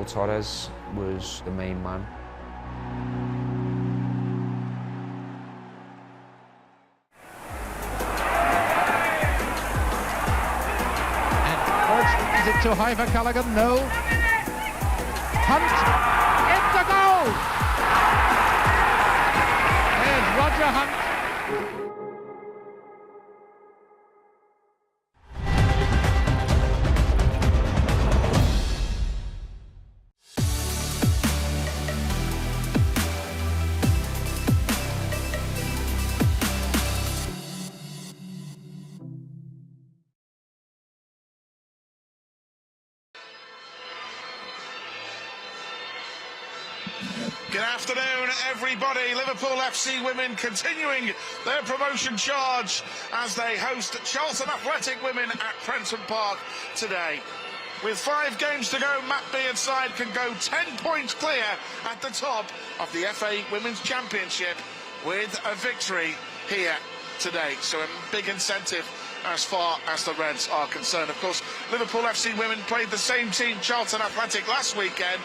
Michael Torres was the main man. Is it too high for Callaghan? No. Hunt. It's a goal! There's Roger Hunt. Good afternoon, everybody. Liverpool FC women continuing their promotion charge as they host Charlton Athletic women at Prenton Park today. With 5 games to go, Matt Beard's side can go 10 points clear at the top of the FA Women's Championship with a victory here today. So a big incentive as far as the Reds are concerned. Of course, Liverpool FC women played the same team, Charlton Athletic, last weekend.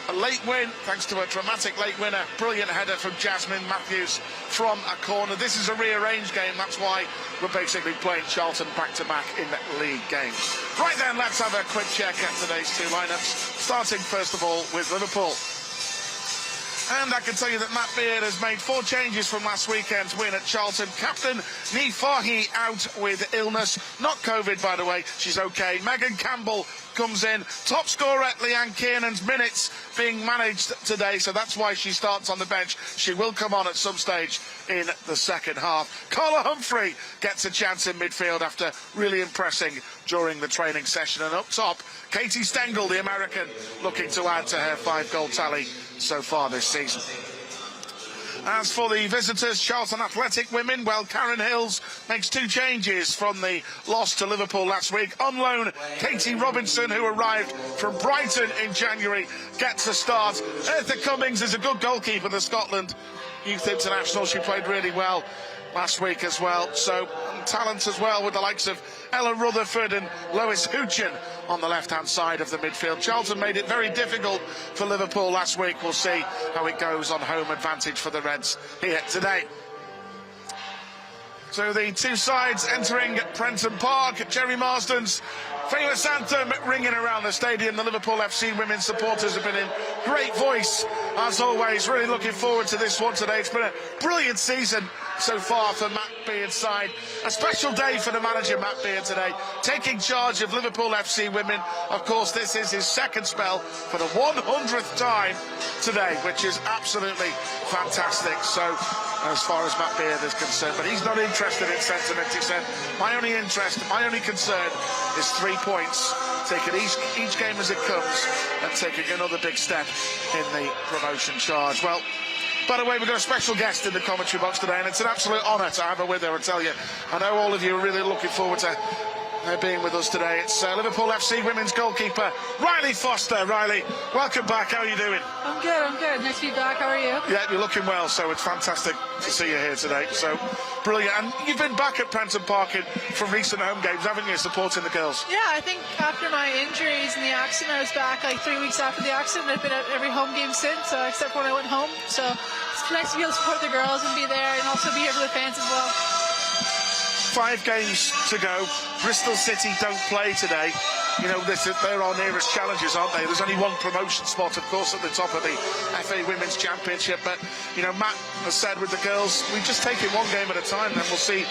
A late win, thanks to a dramatic late winner. Brilliant header from Jasmine Matthews from a corner. This is a rearranged game. That's why we're basically playing Charlton back-to-back in league games. Right then, let's have a quick check at today's 2 lineups. Starting, first of all, with Liverpool. And I can tell you that Matt Beard has made 4 changes from last weekend's win at Charlton. Captain Ni Fahy out with illness. Not COVID, by the way. She's OK. Megan Campbell comes in. Top scorer, Leanne Kiernan's minutes being managed today, so that's why she starts on the bench. She will come on at some stage in the second half. Carla Humphrey gets a chance in midfield after really impressing during the training session. And up top, Katie Stengel, the American, looking to add to her 5-goal tally so far this season. As for the visitors, Charlton Athletic women, well, Karen Hills makes 2 changes from the loss to Liverpool last week. On loan, Katie Robinson, who arrived from Brighton in January, gets a start. Eartha Cummings is a good goalkeeper, the Scotland Youth International. She played really well last week as well. So talent as well with the likes of Ella Rutherford and Lois Houchin on the left-hand side of the midfield. Charlton made it very difficult for Liverpool last week. We'll see how it goes on home advantage for the Reds here today. So the 2 sides entering Prenton Park. Jerry Marsden's famous anthem ringing around the stadium. The Liverpool FC women's supporters have been in great voice, as always. Really looking forward to this one today. It's been a brilliant season so far for Matt Beard's side. A special day for the manager, Matt Beard, today, taking charge of Liverpool FC women. Of course, this is his second spell for the 100th time today, which is absolutely fantastic. So, as far as Matt Beard is concerned, but he's not interested in sentiment. He said, my only interest, my only concern is 3 points, taking each game as it comes and taking another big step in the promotion charge. Well, by the way, we've got a special guest in the commentary box today, and it's an absolute honour to have her with her, I tell you. I know all of you are really looking forward to her being with us today. It's Liverpool FC women's goalkeeper, Riley Foster. Riley, welcome back. How are you doing? I'm good. Nice to be back. How are you? Yeah, you're looking well, so it's fantastic to see you here today. So, brilliant. And you've been back at Prenton Park from recent home games, haven't you, supporting the girls? Yeah, I think after my injuries and the accident, I was back like 3 weeks after the accident. I've been at every home game since, except for when I went home. So it's nice to be able to support the girls and be there and also be here for the fans as well. 5 games to go. Bristol City don't play today. You know, they're our nearest challengers, aren't they? There's only 1 promotion spot, of course, at the top of the FA Women's Championship. But, you know, Matt has said with the girls, we just take it 1 game at a time, then we'll see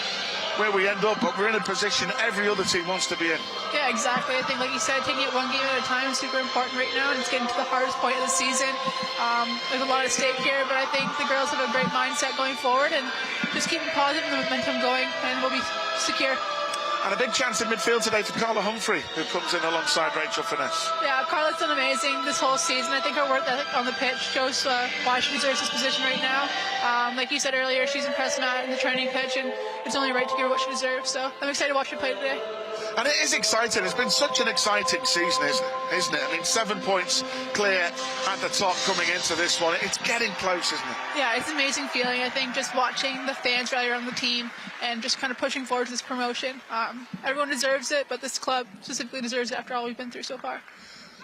where we end up. But we're in a position every other team wants to be in. Yeah, exactly. I think, like you said, taking it 1 game at a time is super important right now, and it's getting to the hardest point of the season. There's a lot at stake here, but I think the girls have a great mindset going forward, and just keeping positive and the momentum going, and we'll be secure. And a big chance in midfield today for Carla Humphrey, who comes in alongside Rachel Finesse. Yeah, Carla's done amazing this whole season. I think her work ethic on the pitch shows why she deserves this position right now. Like you said earlier, she's impressed Matt in the training pitch, and it's only right to give her what she deserves. So I'm excited to watch her play today. And it is exciting. It's been such an exciting season, isn't it? I mean, 7 points clear at the top coming into this one. It's getting close, isn't it? Yeah, it's an amazing feeling. I think just watching the fans rally around the team and just kind of pushing forward to this promotion. Everyone deserves it, but this club specifically deserves it after all we've been through so far.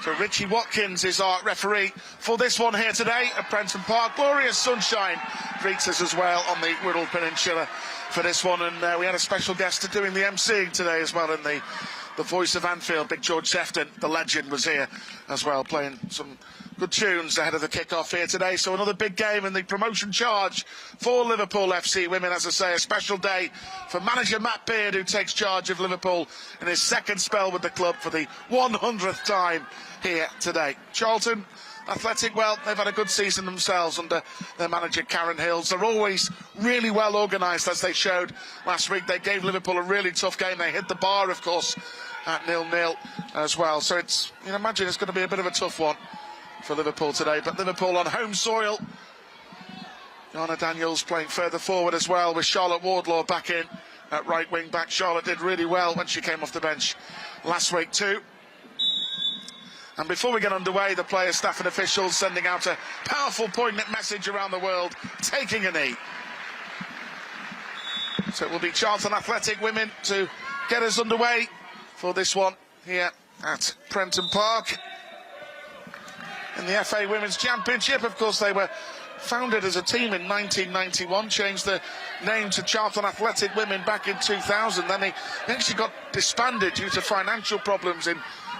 So Richie Watkins is our referee for this one here today at Prenton Park. Glorious sunshine greets us as well on the Wirral Peninsula for this one, and we had a special guest doing the emceeing today as well, in the voice of Anfield, Big George Sefton, the legend, was here as well, playing some good tunes ahead of the kick-off here today. So another big game in the promotion charge for Liverpool FC women. As I say, a special day for manager Matt Beard, who takes charge of Liverpool in his second spell with the club for the 100th time here today. Charlton Athletic, well, they've had a good season themselves under their manager Karen Hills. They're always really well organised, as they showed last week. They gave Liverpool a really tough game. They hit the bar, of course, at 0-0 as well. So it's, you know, imagine it's going to be a bit of a tough one for Liverpool today. But Liverpool on home soil. Joanna Daniels playing further forward as well, with Charlotte Wardlaw back in at right wing back. Charlotte did really well when she came off the bench last week too. And before we get underway, the players, staff and officials sending out a powerful, poignant message around the world, taking a knee. So it will be Charlton Athletic women to get us underway for this one here at Prenton Park. In the FA Women's Championship, of course, they were founded as a team in 1991, changed the name to Charlton Athletic Women back in 2000. Then they actually got disbanded due to financial problems in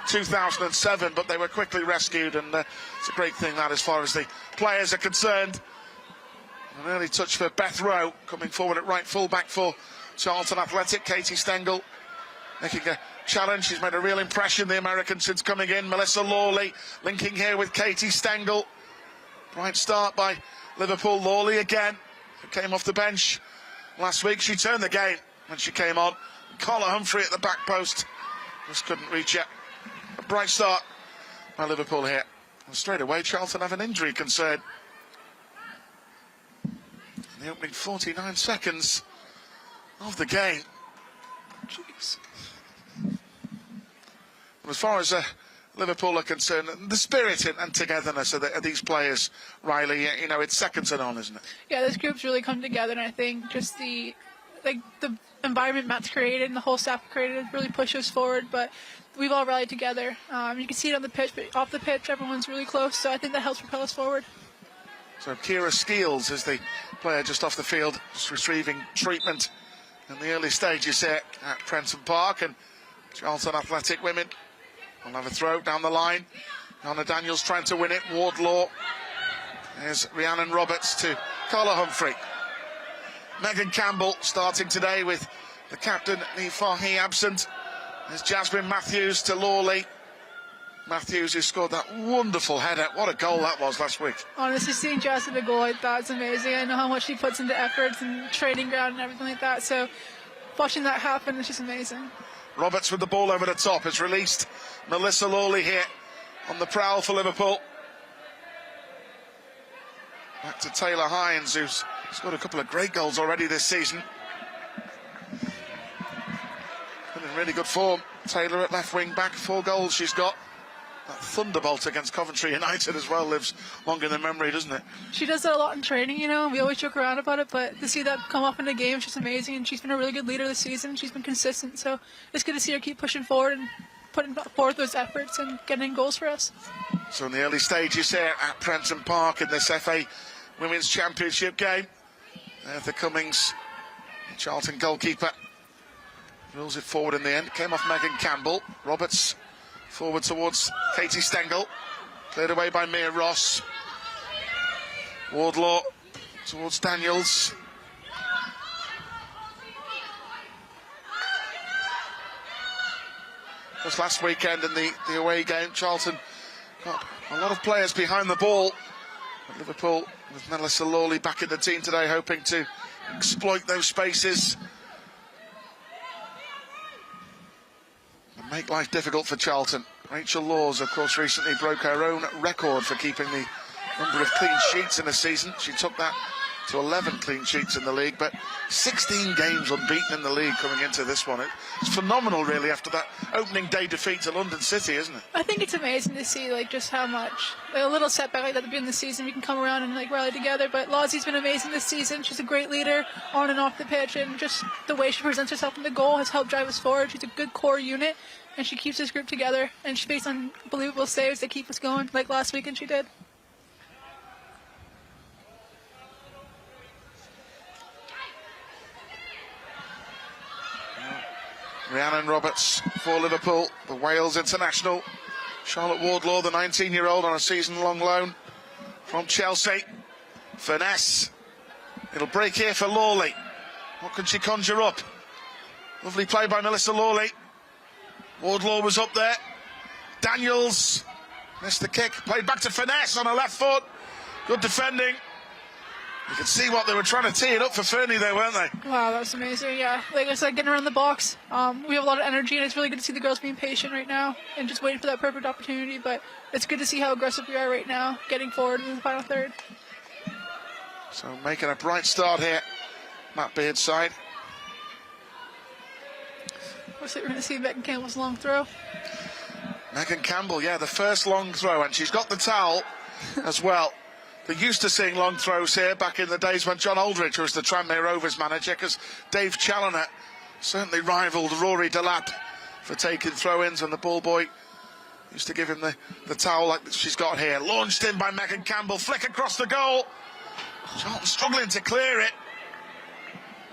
2007, but they were quickly rescued, and it's a great thing that, as far as the players are concerned. An early touch for Beth Rowe, coming forward at right full-back for Charlton Athletic. Katie Stengel making a challenge. She's made a real impression, the American, since coming in. Melissa Lawley linking here with Katie Stengel. Bright start by Liverpool. Lawley again, who came off the bench last week. She turned the game when she came on. Carla Humphrey at the back post just couldn't reach it. A bright start by Liverpool here. And straight away, Charlton have an injury concern. In the opening 49 seconds of the game. Jeez. As far as Liverpool are concerned, the spirit and togetherness of these players, Riley, you know, it's second to none, isn't it? Yeah, this group's really come together, and I think just the environment Matt's created and the whole staff created really pushed us forward, but we've all rallied together. You can see it on the pitch, but off the pitch, everyone's really close, so I think that helps propel us forward. So Kira Skeels is the player just off the field, just receiving treatment in the early stages here at Prenton Park, and Charlton Athletic women will have a throw down the line. Joanna Daniels trying to win it. Wardlaw. There's Rhiannon Roberts to Carla Humphrey. Megan Campbell starting today with the captain, Niamh Fahey, absent. There's Jasmine Matthews to Lawley. Matthews, who scored that wonderful header. What a goal that was last week. Honestly, seeing Jasmine a goal like that is amazing. I know how much she puts into efforts and training ground and everything like that. So watching that happen is just amazing. Roberts with the ball over the top has released Melissa Lawley here on the prowl for Liverpool. Back to Taylor Hines, who's scored a couple of great goals already this season. Been in really good form. Taylor at left wing back, 4 goals she's got. That thunderbolt against Coventry United as well lives longer than memory, doesn't it? She does that a lot in training, you know. We always joke around about it, but to see that come up in the game is just amazing, and she's been a really good leader this season. She's been consistent, so it's good to see her keep pushing forward and putting forth those efforts and getting goals for us. So in the early stages here at Prenton Park in this FA Women's Championship game, Arthur Cummings, the Charlton goalkeeper, rolls it forward in the end. Came off Megan Campbell. Roberts forward towards Katie Stengel, cleared away by Mia Ross. Wardlaw towards Daniels. Just last weekend in the away game, Charlton got a lot of players behind the ball. But Liverpool, with Melissa Lawley back in the team today, hoping to exploit those spaces and make life difficult for Charlton. Rachel Laws, of course, recently broke her own record for keeping the number of clean sheets in a season. She took that to 11 clean sheets in the league, but 16 games unbeaten in the league coming into this one. It's phenomenal, really, after that opening day defeat to London City, isn't it? I think it's amazing to see, like, just how much a little setback like that at the beginning of the season, we can come around and like rally together. But Lawsie's been amazing this season. She's a great leader on and off the pitch, and just the way she presents herself in the goal has helped drive us forward. She's a good core unit, and she keeps this group together, and she makes unbelievable saves that keep us going, like last weekend she did. Rhiannon Roberts for Liverpool, the Wales international. Charlotte Wardlaw, the 19-year-old, on a season-long loan from Chelsea. Finesse. It'll break here for Lawley. What can she conjure up? Lovely play by Melissa Lawley. Wardlaw was up there. Daniels missed the kick. Played back to Finesse on her left foot. Good defending. You could see what they were trying to tee it up for Fernie there, weren't they? Wow, that was amazing, yeah. Like, it's like getting around the box. We have a lot of energy, and it's really good to see the girls being patient right now and just waiting for that perfect opportunity. But it's good to see how aggressive we are right now, getting forward in the final third. So making a bright start here, Matt Beard's side. Looks like we're going to see Megan Campbell's long throw. Megan Campbell, yeah, the first long throw, and she's got the towel as well. They're used to seeing long throws here back in the days when John Aldridge was the Tranmere Rovers manager, because Dave Challoner certainly rivaled Rory Delap for taking throw-ins, and the ball boy used to give him the towel like she's got here. Launched in by Megan Campbell, flick across the goal. Charlton struggling to clear it.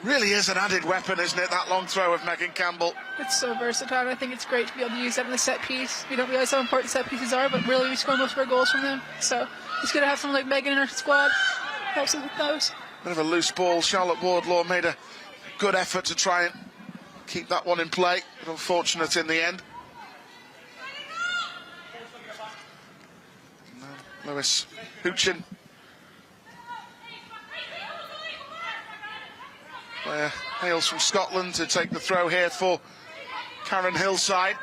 Really is an added weapon, isn't it, that long throw of Megan Campbell? It's so versatile, and I think it's great to be able to use that in the set piece. We don't realize how important set pieces are, but really we score most of our goals from them. So it's good to have someone like Megan in our squad. Helps us with those. Bit of a loose ball. Charlotte Wardlaw made a good effort to try and keep that one in play, but unfortunate in the end. Lewis Houchin. Player hails from Scotland to take the throw here for Karen Hillside.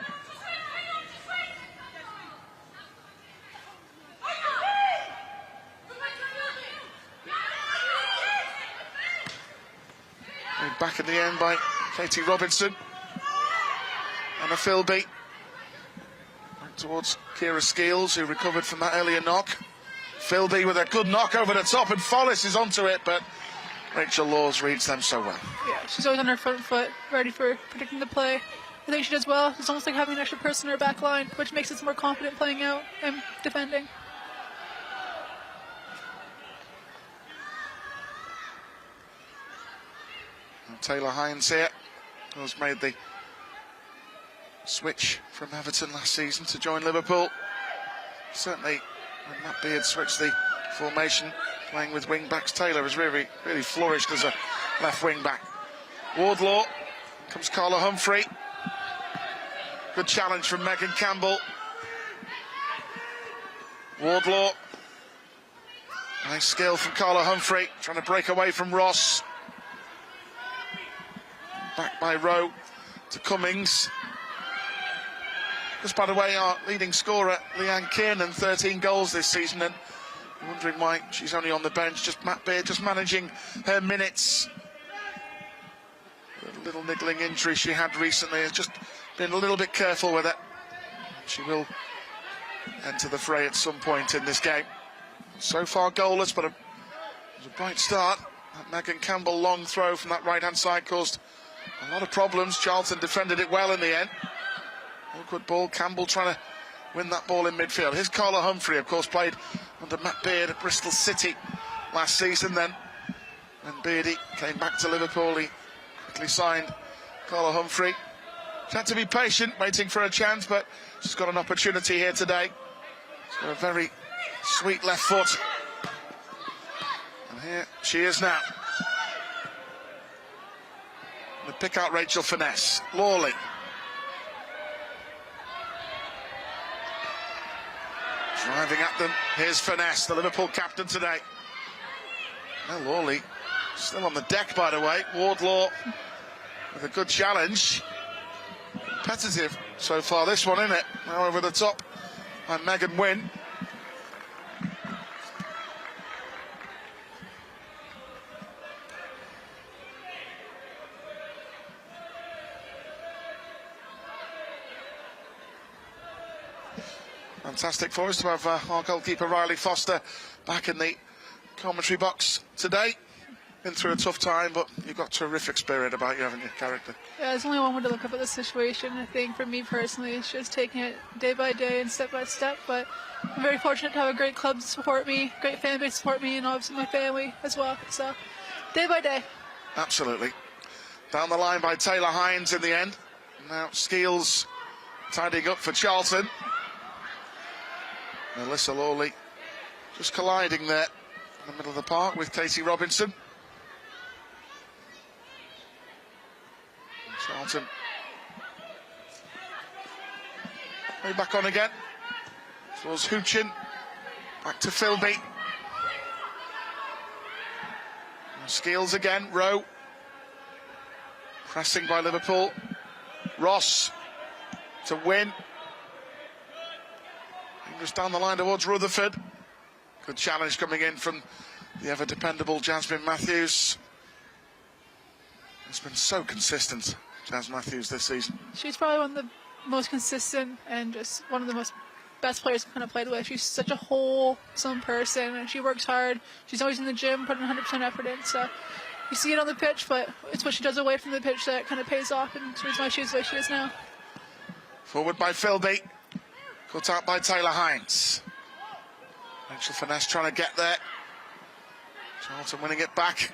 Made back in the end by Katie Robinson. Emma Philby. Back towards Kira Skeels, who recovered from that earlier knock. Philby with a good knock over the top, and Follis is onto it, but Rachel Laws reads them so well. Yeah, she's always on her front foot, ready for predicting the play. I think she does well. It's almost like having an extra person in her back line, which makes us more confident playing out and defending. And Taylor Hines here, who's made the switch from Everton last season to join Liverpool. Certainly, when Matt Beard switched the formation, playing with wing-backs, Taylor has really flourished as a left wing-back. Wardlaw, comes Carla Humphrey. Good challenge from Megan Campbell. Wardlaw. Nice skill from Carla Humphrey, trying to break away from Ross. Back by Rowe to Cummings. Just by the way, our leading scorer, Leanne Kiernan, 13 goals this season, and wondering why she's only on the bench. Just Matt Beard just managing her minutes. A little niggling injury she had recently, has just been a little bit careful with it. She will enter the fray at some point in this game. So far goalless, but it was a bright start. That Megan Campbell long throw from that right-hand side caused a lot of problems. Charlton defended it well in the end. Awkward ball, Campbell trying to win that ball in midfield. Here's Carla Humphrey, of course, played under Matt Beard at Bristol City last season then. And Beardy came back to Liverpool. He quickly signed Carla Humphrey. She had to be patient, waiting for a chance, but she's got an opportunity here today. She's got a very sweet left foot. And here she is now. They pick out Rachel Finesse. Lawley. Driving at them. Here's Finesse, the Liverpool captain today. Now Lawley still on the deck, by the way. Wardlaw with a good challenge. Competitive so far, this one, isn't it? Now over the top by Megan Wynn. Fantastic for us to have our goalkeeper Riley Foster back in the commentary box today. been through a tough time, but you've got terrific spirit about you, haven't you? Character. Yeah, there's only one way to look up at the situation. I think for me personally, it's just taking it day by day and step by step. But I'm very fortunate to have a great club to support me, great fan base to support me, and obviously my family as well. So, day by day. Absolutely. Down the line by Taylor Hines in the end. Now Skeels tidying up for Charlton. Alyssa Lawley just colliding there in the middle of the park with Katie Robinson. Charlton way back on again. Towards Hoochin. Back to Philby. Skeels again. Rowe. Pressing by Liverpool. Ross to win. Just down the line towards Rutherford. Good challenge coming in from the ever dependable Jasmine Matthews. It's been so consistent, Jas Matthews, this season. She's probably one of the most consistent and just one of the most best players I've kind of played with. She's such a wholesome person and she works hard. She's always in the gym, putting 100% effort in. So you see it on the pitch, but it's what she does away from the pitch that kind of pays off, and it's the reason why she's the way she is now. Forward by Philby. Cut out by Taylor Hines. Rachel Finesse trying to get there. Charlton winning it back.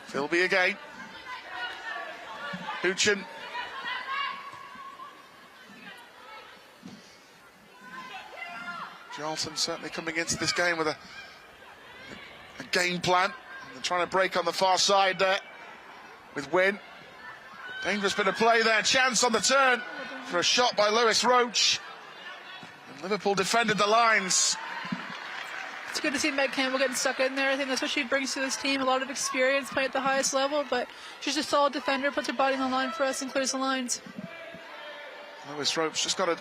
Philby again. Hoochin. Charlton certainly coming into this game with a game plan. And they're trying to break on the far side there with Wynne. Dangerous bit of play there. Chance on the turn for a shot by Lewis Roach. And Liverpool defended the lines. It's good to see Meg Campbell getting stuck in there. I think that's what she brings to this team, a lot of experience playing at the highest level, but she's a solid defender, puts her body on the line for us and clears the lines. Lewis Roach just got a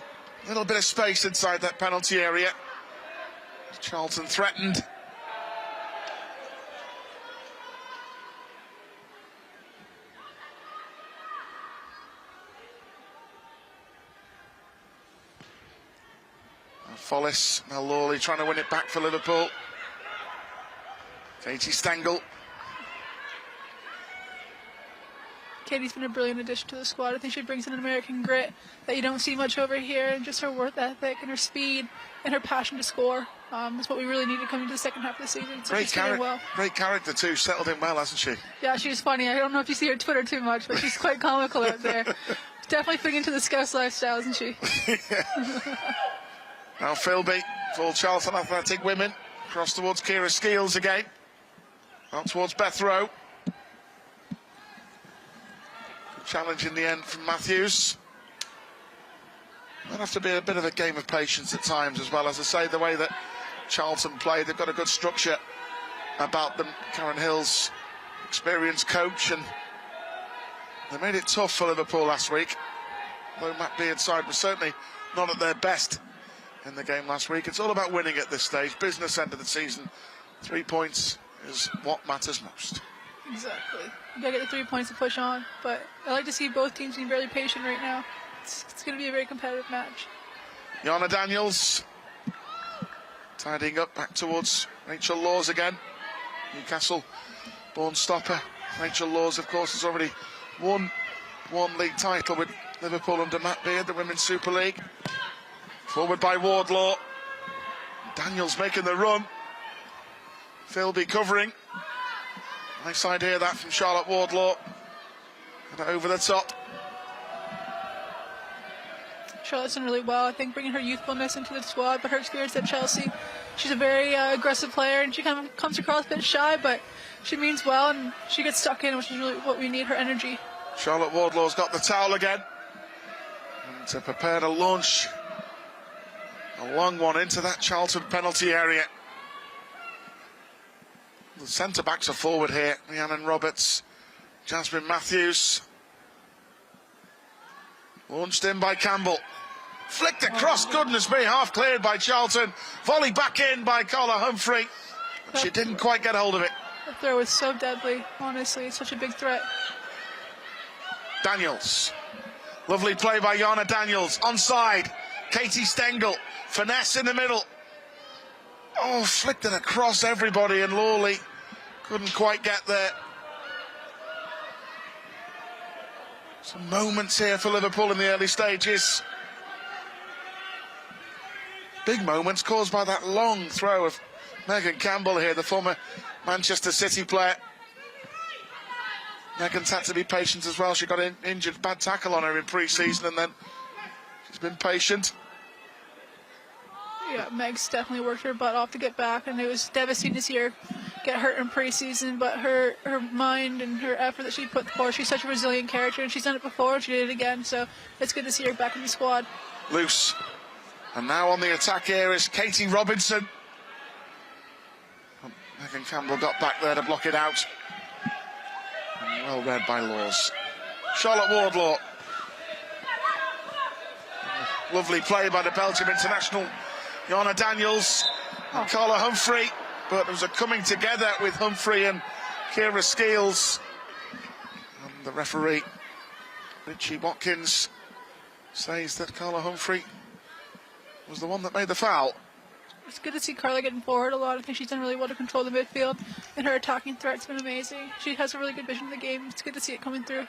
little bit of space inside that penalty area. Charlton threatened. Follis, now Lawley trying to win it back for Liverpool. Katie Stengel. Katie's been a brilliant addition to the squad. I think she brings in an American grit that you don't see much over here, and just her work ethic and her speed and her passion to score is what we really needed coming to the second half of the season. So she's doing well. Great character too, settled in well, hasn't she? Yeah, she's funny. I don't know if you see her Twitter too much, but she's quite comical out there. Definitely fitting into the Scouse lifestyle, isn't she? Now Philby for Charlton Athletic women. Cross towards Kira Skeels again. Out towards Beth Rowe. Good challenge in the end from Matthews. There'll have to be a bit of a game of patience at times as well. As I say, the way that Charlton play, they've got a good structure about them. Karen Hill's experienced coach, and they made it tough for Liverpool last week. Though Matt Beard's side was certainly not at their best in the game last week. It's all about winning at this stage. Business end of the season. 3 points is what matters most. Exactly. You gotta get the 3 points to push on. But I like to see both teams being very patient right now. It's going to be a very competitive match. Yana Daniels tidying up back towards Rachel Laws again. Newcastle born stopper. Rachel Laws, of course, has already won one league title with Liverpool under Matt Beard, the Women's Super League. Forward by Wardlaw. Daniels making the run. Philby covering. Nice idea that from Charlotte Wardlaw. And over the top. Charlotte's done really well, I think, bringing her youthfulness into the squad, but her experience at Chelsea. She's a very aggressive player, and she kind of comes across a bit shy, but she means well, and she gets stuck in, which is really what we need, her energy. Charlotte Wardlaw's got the towel again. And to prepare to launch a long one into that Charlton penalty area. The centre-backs are forward here. Rhiannon Roberts, Jasmine Matthews. Launched in by Campbell. Flicked across, goodness me, half cleared by Charlton. Volley back in by Carla Humphrey. She didn't quite get hold of it. The throw was so deadly, honestly. It's such a big threat. Daniels. Lovely play by Jana Daniels. Onside. Katie Stengel. Finesse in the middle. Oh, flicked it across everybody, and Lawley couldn't quite get there. Some moments here for Liverpool in the early stages. Big moments caused by that long throw of Megan Campbell here, the former Manchester City player. Megan's had to be patient as well. She got injured, bad tackle on her in pre-season, and then she's been patient. Yeah, Meg's definitely worked her butt off to get back, and it was devastating to see her get hurt in pre-season, but her mind and her effort that she put forward, she's such a resilient character, and she's done it before, and she did it again, so it's good to see her back in the squad. Loose. And now on the attack here is Katie Robinson. Megan Campbell got back there to block it out. And well read by Laws. Charlotte Wardlaw. Lovely play by the Belgium international Jana Daniels and Carla Humphrey. But there was a coming together with Humphrey and Kira Skeels. And the referee, Richie Watkins, says that Carla Humphrey was the one that made the foul. It's good to see Carla getting forward a lot. I think she's done really well to control the midfield, and her attacking threat's been amazing. She has a really good vision of the game. It's good to see it coming through.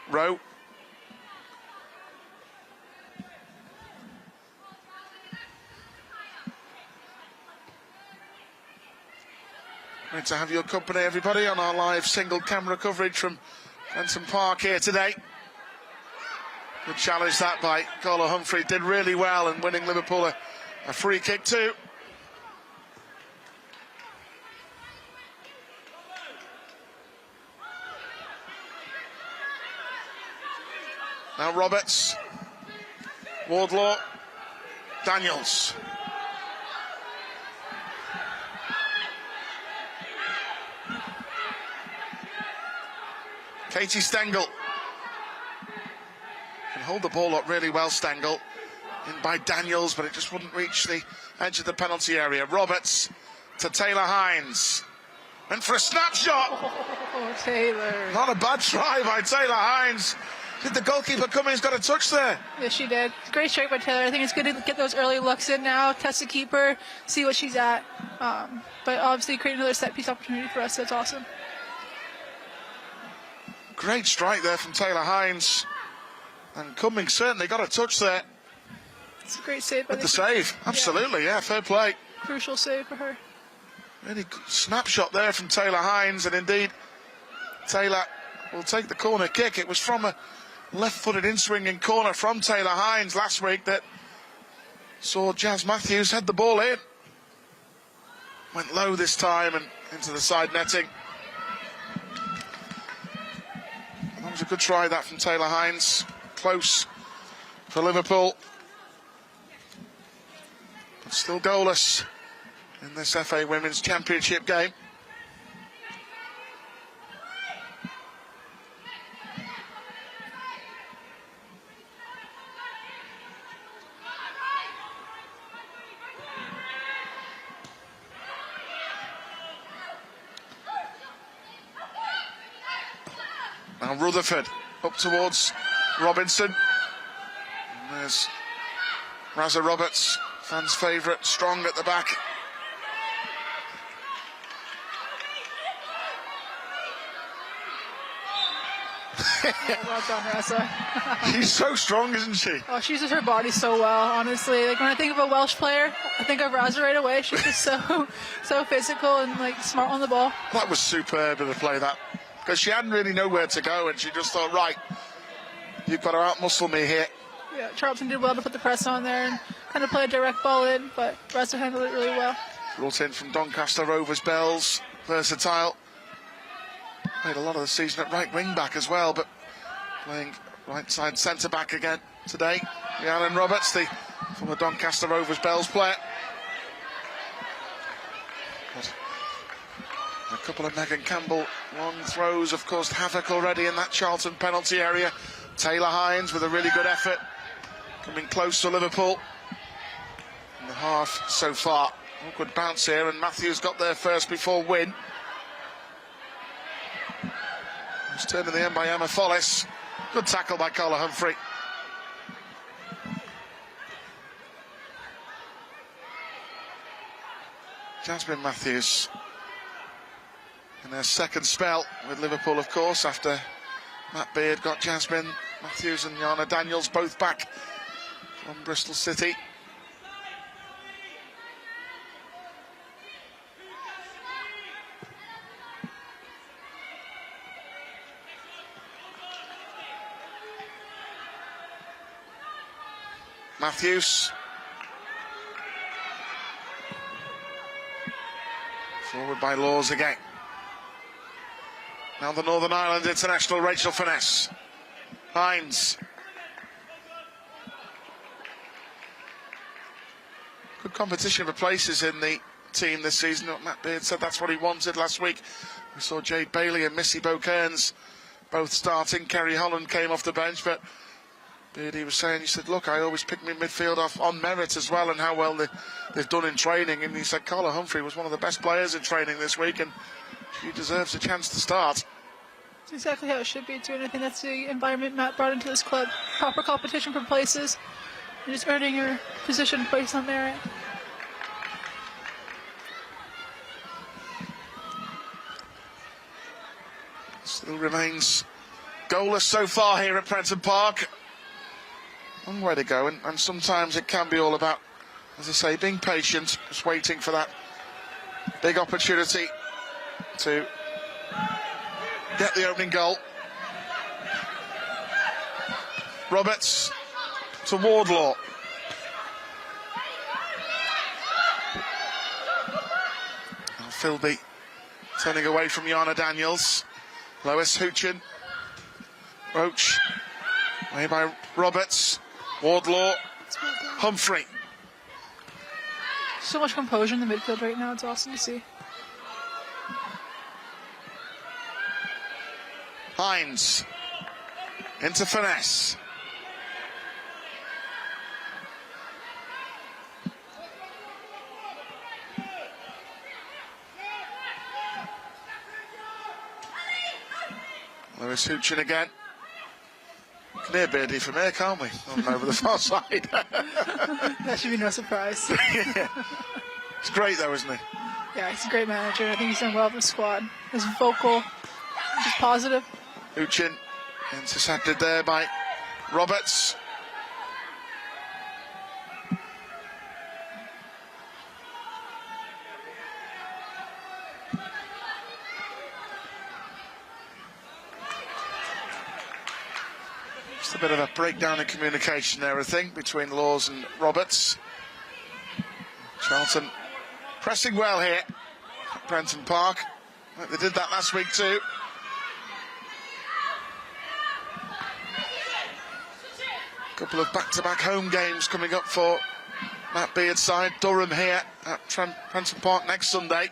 Rowe. Great to have your company, everybody, on our live single camera coverage from Prenton Park here today. Good challenge that by Carla Humphrey. Did really well in winning Liverpool a free kick too. Now Roberts. Wardlaw. Daniels. Katie Stengel. Can hold the ball up really well, Stengel. In by Daniels, but it just wouldn't reach the edge of the penalty area. Roberts to Taylor Hines. And for a snapshot! Oh, Taylor. Not a bad try by Taylor Hines. Did the goalkeeper come in? He's got a touch there. Yes, she did. Great strike by Taylor. I think it's good to get those early looks in now, test the keeper, see what she's at. But obviously create another set-piece opportunity for us, so it's awesome. Great strike there from Taylor Hines. And Cummings certainly got a touch there. It's a great save. With the save, absolutely, yeah, fair play. Crucial save for her. Really good snapshot there from Taylor Hines, and indeed, Taylor will take the corner kick. It was from a left-footed in-swinging corner from Taylor Hines last week that saw Jazz Matthews head the ball in. Went low this time and into the side netting. That was a good try, that, from Taylor Hines. Close for Liverpool. But still goalless in this FA Women's Championship game. Now Rutherford up towards Robinson. And there's Razza Roberts, fans' favourite, strong at the back. Well done, Razza. She's so strong, isn't she? Oh, she uses her body so well, honestly. Like, when I think of a Welsh player, I think of Razza right away. She's just so physical and like smart on the ball. That was superb of the play, that. Because she hadn't really nowhere to go, and she just thought, right, you've got to out-muscle me here. Yeah, Charlton did well to put the press on there and kind of play a direct ball in, but Razza handled it really well. Brought in from Doncaster Rovers Bells, versatile. Played a lot of the season at right wing back as well, but playing right side centre back again today. Rhiannon Roberts, the former Doncaster Rovers Bells player. But a couple of Megan Campbell long throws have caused havoc already in that Charlton penalty area. Taylor Hines with a really good effort, coming close to Liverpool in the half so far. Awkward bounce here, and Matthews got there first before Wynne. It's turned in the end by Emma Follis. Good tackle by Carla Humphrey. Jasmine Matthews in her second spell with Liverpool, of course, after Matt Beard got Jasmine Matthews and Jana Daniels both back from Bristol City. Matthews. Forward by Laws again. Now the Northern Ireland international Rachel Finesse. Hines. Good competition for places in the team this season. Matt Beard said that's what he wanted last week. We saw Jade Bailey and Missy Beaucairns both starting. Carrie Holland came off the bench, but Beardy was saying, he said, look, I always pick my midfield off on merit as well and how well they've done in training. And he said Carla Humphrey was one of the best players in training this week and she deserves a chance to start. It's exactly how it should be too, and I think that's the environment Matt brought into this club. Proper competition for places and just earning your position based on merit. Still remains goalless so far here at Prenton Park. Long way to go, and sometimes it can be all about, as I say, being patient, just waiting for that big opportunity to get the opening goal. Roberts to Wardlaw. And Philby turning away from Jana Daniels. Lois Houchin. Roach. Way by Roberts. Wardlaw. Humphrey. So much composure in the midfield right now. It's awesome to see. Hines. Into Finesse. Lois Houchin again. We can hear Beardy from here, can't we? Over the far side. That should be no surprise. Yeah. It's great though, isn't he? Yeah, he's a great manager. I think he's done well with the squad. He's vocal, just positive. Houchin intercepted there by Roberts. Just a bit of a breakdown in communication there, I think, between Laws and Roberts. Charlton pressing well here at Prenton Park. They did that last week too. Couple of back-to-back home games coming up for Matt Beard's side. Durham here at Prenton Park next Sunday.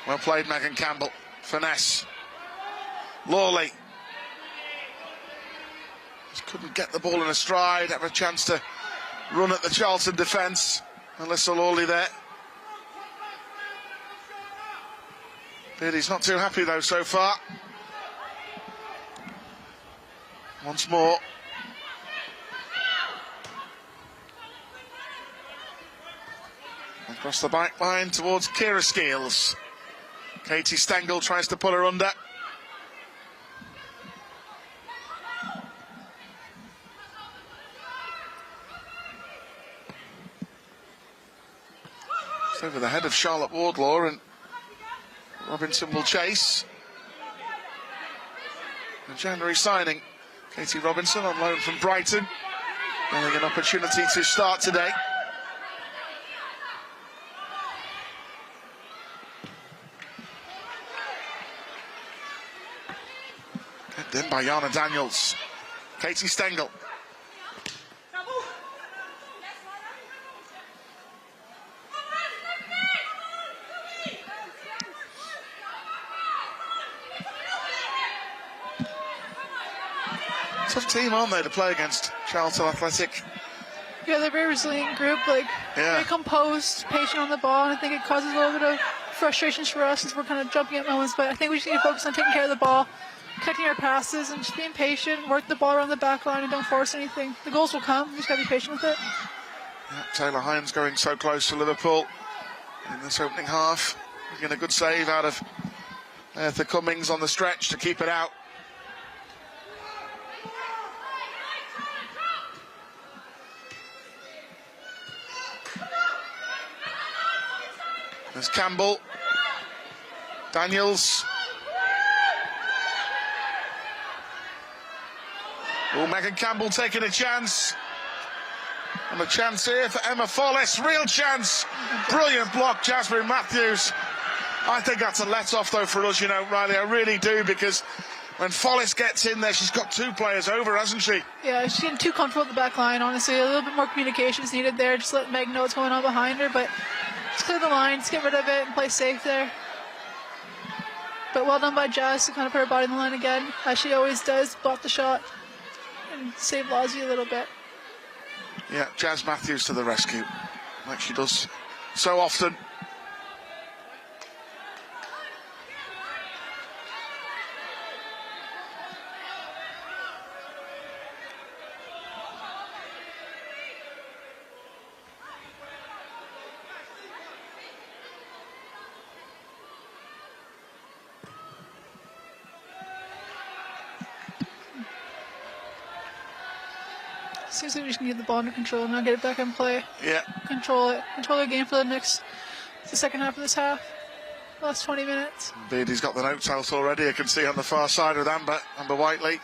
Well played, Megan Campbell. Finesse. Lawley. Just couldn't get the ball in a stride. Have a chance to run at the Charlton defence. Alyssa Lawley there. Beardy's not too happy though so far. Once more. Across the back line towards Kira Skeels. Katie Stengel tries to pull her under. It's over the head of Charlotte Wardlaw and Robinson will chase. A January signing, Katie Robinson on loan from Brighton, getting an opportunity to start today. Kept in by Jana Daniels. Katie Stengel. Tough team, aren't they, to play against Charlton Athletic? Yeah, they're a very resilient group, very composed, patient on the ball, and I think it causes a little bit of frustrations for us since we're kind of jumping at moments, but I think we just need to focus on taking care of the ball, cutting our passes, and just being patient, work the ball around the back line, and don't force anything. The goals will come, we just got to be patient with it. Yeah, Taylor Hines going so close to Liverpool in this opening half. Getting a good save out of Eartha Cummings on the stretch to keep it out. There's Campbell. Daniels. Oh, Megan Campbell taking a chance. And a chance here for Emma Follis. Real chance. Brilliant block, Jasmine Matthews. I think that's a let-off, though, for us, Riley. I really do, because when Follis gets in there, she's got two players over, hasn't she? Yeah, she's getting too comfortable at the back line, honestly. A little bit more communication is needed there. Just let Meg know what's going on behind her, but just clear the line, just get rid of it and play safe there. But well done by Jazz to kind of put her body in the line again, as she always does, block the shot and save Lozzie a little bit. Yeah, Jazz Matthews to the rescue, like she does so often. Seems like we just need the ball under control and now get it back in play. Yeah. Control it. Control the game for the second half of this half. Last 20 minutes. Beardy's got the notes out already. I can see on the far side with Amber Whiteley,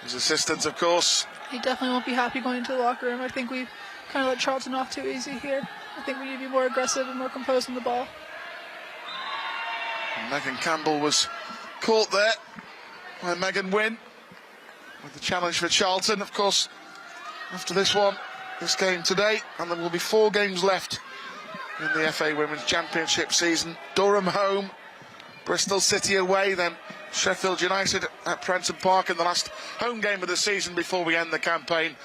his assistant, of course. He definitely won't be happy going into the locker room. I think we've kind of let Charlton off too easy here. I think we need to be more aggressive and more composed on the ball. And Megan Campbell was caught there by Megan Wynn with the challenge for Charlton, of course. After this game today, and there will be 4 games left in the FA Women's Championship season. Durham home, Bristol City away, then Sheffield United at Prenton Park in the last home game of the season before we end the campaign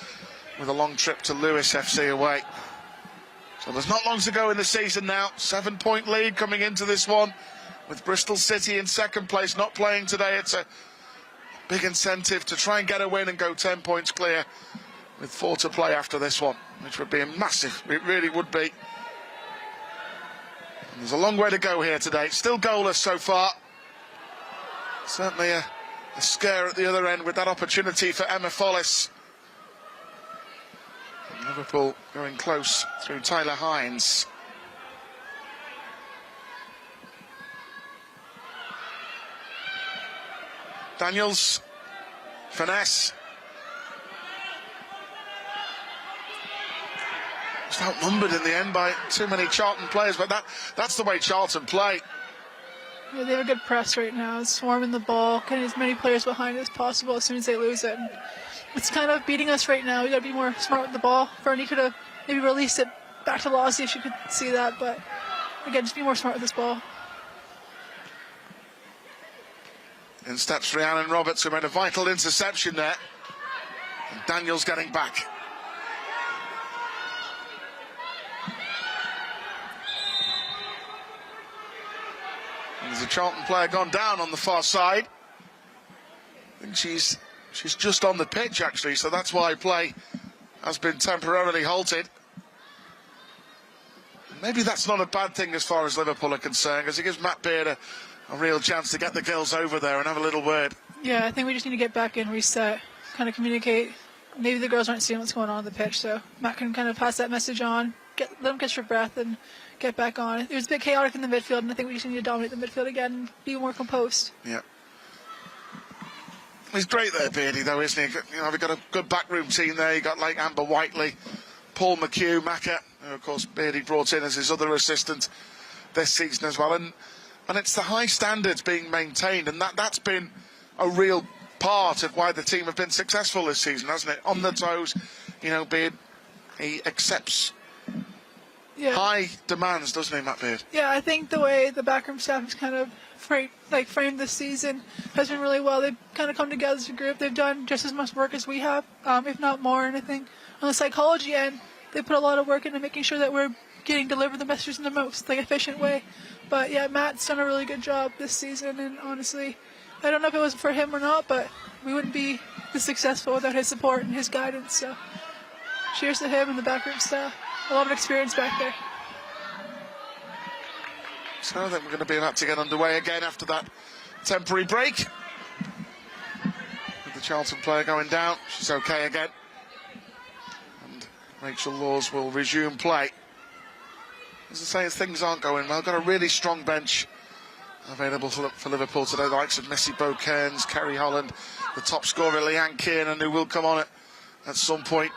with a long trip to Lewes FC away. So there's not long to go in the season now. 7-point lead coming into this one, with Bristol City in second place, not playing today. It's a big incentive to try and get a win and go 10 points clear, with 4 to play after this one, which would be a massive, it really would be. And there's a long way to go here today. Still goalless so far. Certainly a scare at the other end with that opportunity for Emma Follis. And Liverpool going close through Tyler Hines. Daniels, finesse. Just outnumbered in the end by too many Charlton players, but that's the way Charlton play. Yeah, they have a good press right now, swarming the ball, getting as many players behind as possible as soon as they lose it. And it's kind of beating us right now. We got to be more smart with the ball. Fernie could have maybe released it back to Lozzie if she could see that, but again, just be more smart with this ball. In steps Rhiannon Roberts, who made a vital interception there. And Daniels getting back. And there's a Charlton player gone down on the far side. I think she's just on the pitch, actually, so that's why play has been temporarily halted. Maybe that's not a bad thing as far as Liverpool are concerned, because it gives Matt Beard a real chance to get the girls over there and have a little word. Yeah, I think we just need to get back in, reset, kind of communicate. Maybe the girls aren't seeing what's going on the pitch, so Matt can kind of pass that message on, let them catch their breath and get back on. It was a bit chaotic in the midfield, and I think we just need to dominate the midfield again and be more composed. Yeah. He's great there, Beardy, though, isn't he? You know, we've got a good backroom team there. You got like Amber Whiteley, Paul McHugh, Macca, who of course Beardy brought in as his other assistant this season as well. And it's the high standards being maintained, and that's been a real part of why the team have been successful this season, hasn't it? On the toes, you know, Beard, he accepts high demands, doesn't he, Matt Beard? Yeah, I think the way the backroom staff has kind of framed this season has been really well. They've kind of come together as a group. They've done just as much work as we have, if not more. And I think on the psychology end, they put a lot of work into making sure that we're getting delivered the messages in the most efficient way. But yeah, Matt's done a really good job this season, and honestly, I don't know if it was for him or not, but we wouldn't be this successful without his support and his guidance. So cheers to him and the backroom staff. A lot of experience back there. So I think we're going to be about to get underway again after that temporary break. With the Charlton player going down, she's okay again. And Rachel Laws will resume play. As I say, things aren't going well. Got a really strong bench available for Liverpool today. The likes of Messi Kearns, Carrie Holland, the top scorer Leanne Kiernan, who will come on at some point.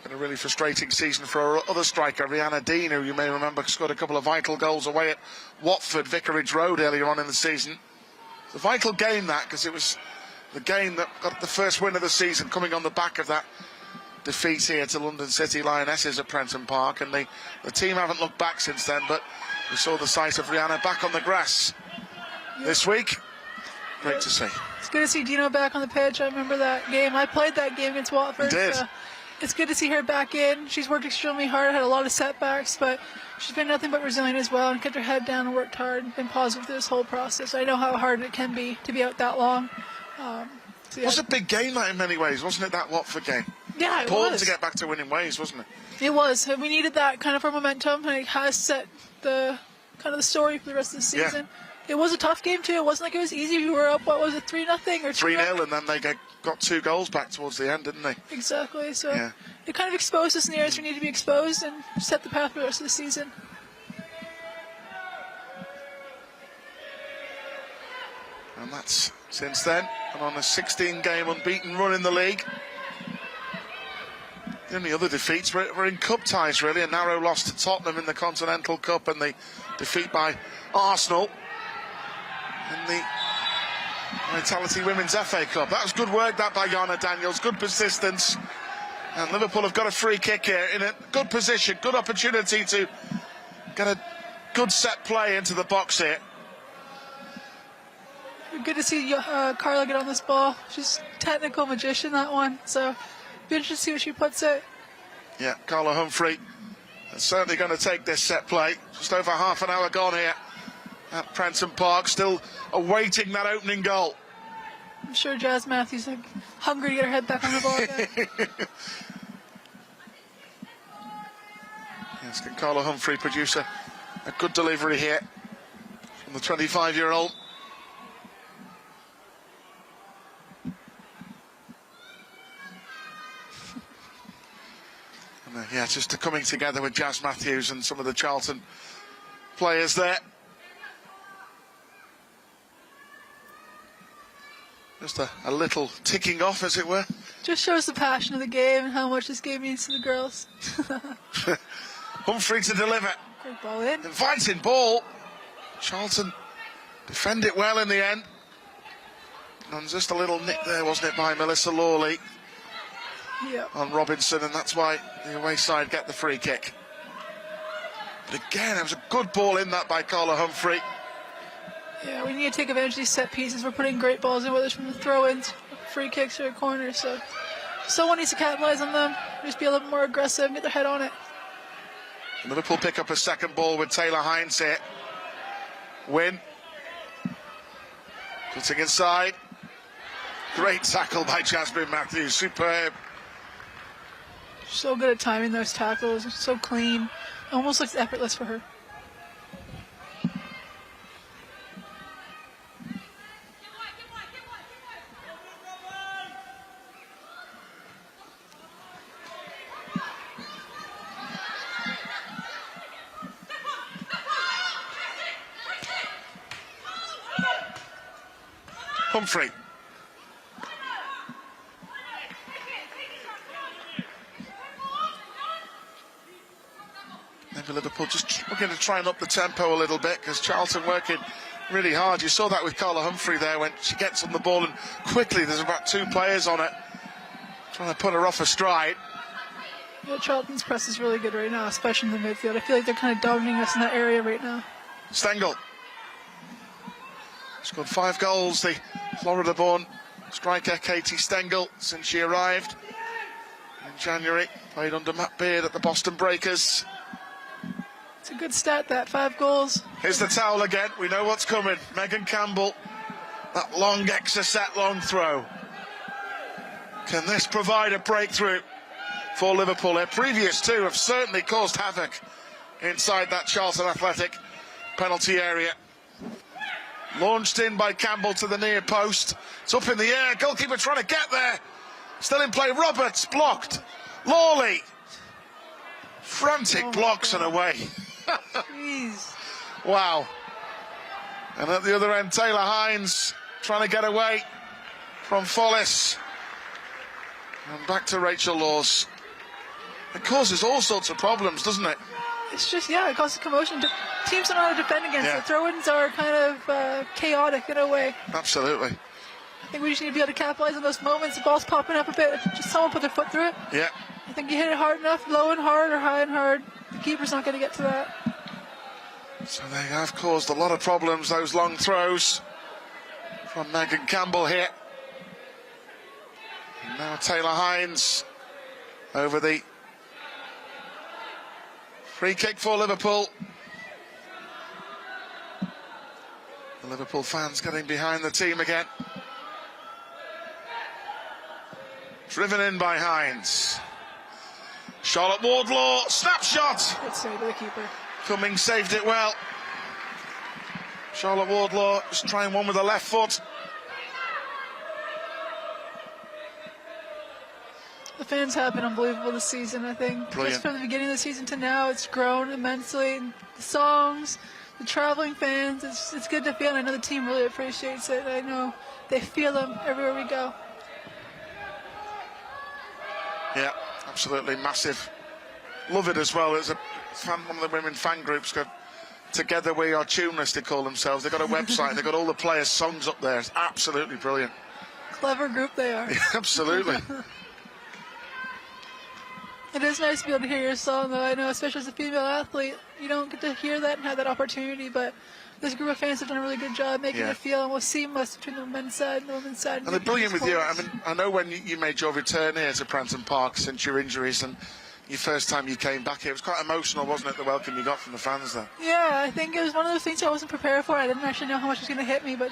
Been a really frustrating season for our other striker, Rihanna Dean, who you may remember scored a couple of vital goals away at Watford, Vicarage Road, earlier on in the season. It's a vital game, that, because it was the game that got the first win of the season, coming on the back of that defeat here to London City Lionesses at Prenton Park, and the team haven't looked back since then, but we saw the sight of Rihanna back on the grass this week. Great to see. It's good to see Dino back on the pitch. I remember that game. I played that game against Watford. You did. So it's good to see her back in. She's worked extremely hard, had a lot of setbacks, but she's been nothing but resilient as well and kept her head down and worked hard and been positive through this whole process. I know how hard it can be to be out that long. So yeah. It was a big game, that, in many ways, wasn't it, that Watford game? Yeah, it Important was. to get back to winning ways, wasn't it? It was. We needed that kind of for momentum, and it has set the kind of the story for the rest of the season. Yeah. It was a tough game too. It wasn't like it was easy. We were up, what was it, 3-0 or 3-0, and then they got 2 goals back towards the end, didn't they? Exactly. So Yeah. it kind of exposed us in the areas we need to be exposed and set the path for the rest of the season. And that's since then, and on a 16-game unbeaten run in the league. The only other defeats were in cup ties, really. A narrow loss to Tottenham in the Continental Cup, and the defeat by Arsenal in the Vitality Women's FA Cup. That was good work, that, by Jana Daniels. Good persistence. And Liverpool have got a free kick here in a good position, good opportunity to get a good set play into the box here. Good to see Carla get on this ball. She's a technical magician, that one. So be interested to see where she puts it. Yeah, Carla Humphrey is certainly going to take this set play. Just over half an hour gone here at Prenton Park, still awaiting that opening goal. I'm sure Jazz Matthews is hungry to get her head back on the ball again. Yes, can Carla Humphrey produce a good delivery here from the 25-year-old. Yeah, just coming together with Jazz Matthews and some of the Charlton players there. Just a little ticking off, as it were. Just shows the passion of the game and how much this game means to the girls. Humphrey to deliver. Great ball in. Inviting ball. Charlton defend it well in the end. And just a little nick there, wasn't it, by Melissa Lawley? Yep. On Robinson, and that's why the away side get the free kick. But again, it was a good ball in that by Carla Humphrey. Yeah, we need to take advantage of these set pieces. We're putting great balls in, whether it's from the throw-ins, free kicks, or corners. So someone needs to capitalize on them. Just be a little more aggressive, get their head on it. Liverpool pick up a second ball with Taylor Hines here. Win. Cutting inside. Great tackle by Jasmine Matthews. Superb. So good at timing those tackles. So clean. Almost looks effortless for her. Humphrey. Maybe Liverpool just looking to try and up the tempo a little bit, because Charlton working really hard. You saw that with Carla Humphrey there when she gets on the ball, and quickly there's about 2 players on it trying to put her off her stride. Yeah, Charlton's press is really good right now, especially in the midfield. I feel like they're kind of dominating us in that area right now. Stengel scored 5 goals, the Florida-born striker Katie Stengel, since she arrived in January. Played under Matt Beard at the Boston Breakers. It's a good stat, that 5 goals. Here's the towel again. We know what's coming. Megan Campbell. That long extra set, long throw. Can this provide a breakthrough for Liverpool? Their previous 2 have certainly caused havoc inside that Charlton Athletic penalty area. Launched in by Campbell to the near post. It's up in the air. Goalkeeper trying to get there. Still in play. Roberts blocked. Lawley. Frantic blocks and away. Jeez. Wow. And at the other end, Taylor Hines trying to get away from Follis. And back to Rachel Laws. It causes all sorts of problems, doesn't it? It's just, yeah, it causes commotion. Teams don't know how to defend against it. Throw-ins are kind of chaotic in a way. Absolutely. I think we just need to be able to capitalize on those moments. The ball's popping up a bit. Just someone put their foot through it. Yeah. I think you hit it hard enough, low and hard or high and hard. The keeper's not going to get to that. So they have caused a lot of problems, those long throws from Megan Campbell here. And now Taylor Hines over the free kick for Liverpool. The Liverpool fans getting behind the team again. Driven in by Hines. Charlotte Wardlaw, snapshot. Good save to the keeper. Cummings saved it well. Charlotte Wardlaw just trying one with the left foot. The fans have been unbelievable this season, I think. Brilliant. Just from the beginning of the season to now, it's grown immensely. The songs, the traveling fans, it's good to feel, and I know the team really appreciates it. I know they feel them everywhere we go. Yeah, absolutely massive. Love it as well. There's one of the women fan groups got Together We Are Tuneless, they call themselves. They've got a website, they've got all the players' songs up there. It's absolutely brilliant. Clever group they are. Yeah, absolutely. It is nice to be able to hear your song, though. I know, especially as a female athlete, you don't get to hear that and have that opportunity, but this group of fans have done a really good job making it feel almost seamless between the men's side and the women's side. And they're brilliant with you. I mean, I know when you made your return here to Prenton Park since your injuries and your first time you came back here, it was quite emotional, wasn't it, the welcome you got from the fans there? Yeah, I think it was one of those things I wasn't prepared for. I didn't actually know how much was going to hit me, but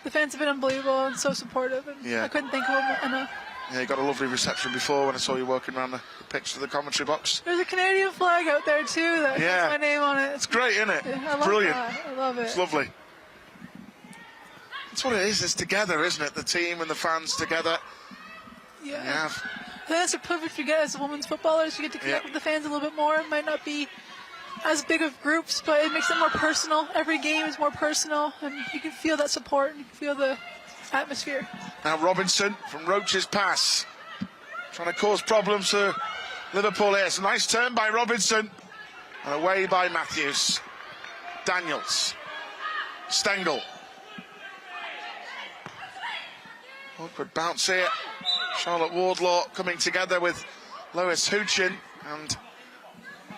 the fans have been unbelievable and so supportive, and I couldn't think of them enough. Yeah, you got a lovely reception before when I saw you walking around the pitch to the commentary box. There's a Canadian flag out there too that has my name on it. It's great, isn't it? I love Brilliant. that. I love it. It's lovely. That's what it is. It's together, isn't it? The team and the fans together. Yeah. Yeah. I think that's a privilege you get as a women's footballer, is you get to connect with the fans a little bit more. It might not be as big of groups, but it makes it more personal. Every game is more personal, and you can feel that support, and you can feel the atmosphere. Now Robinson from Roach's pass, trying to cause problems for Liverpool here. It's a nice turn by Robinson, and away by Matthews. Daniels. Stengel. Awkward bounce here. Charlotte Wardlaw coming together with Lois Huchin, and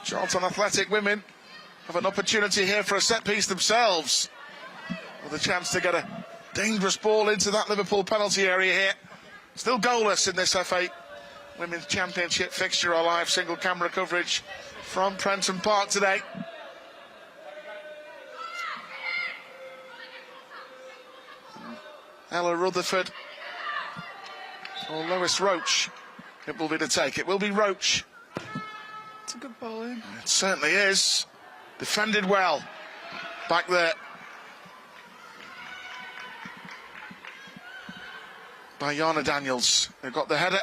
Charlton Athletic women have an opportunity here for a set piece themselves, with a chance to get a dangerous ball into that Liverpool penalty area here. Still goalless in this FA Women's Championship fixture. Our live single camera coverage from Prenton Park today. Ella Rutherford or Lois Roach. It will be to take. It will be Roach. It's a good ball in. It certainly is. Defended well back there by Yana Daniels. They've got the header.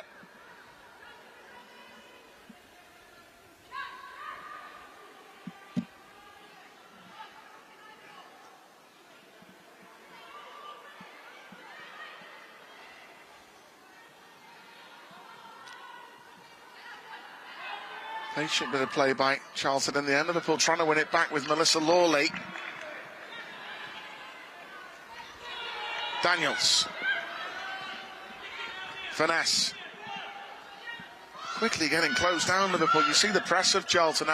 Patient bit of play by Charlton in the end. Liverpool trying to win it back with Melissa Lawley. Daniels. Finesse. Quickly getting closed down, Liverpool. You see the press of Charlton,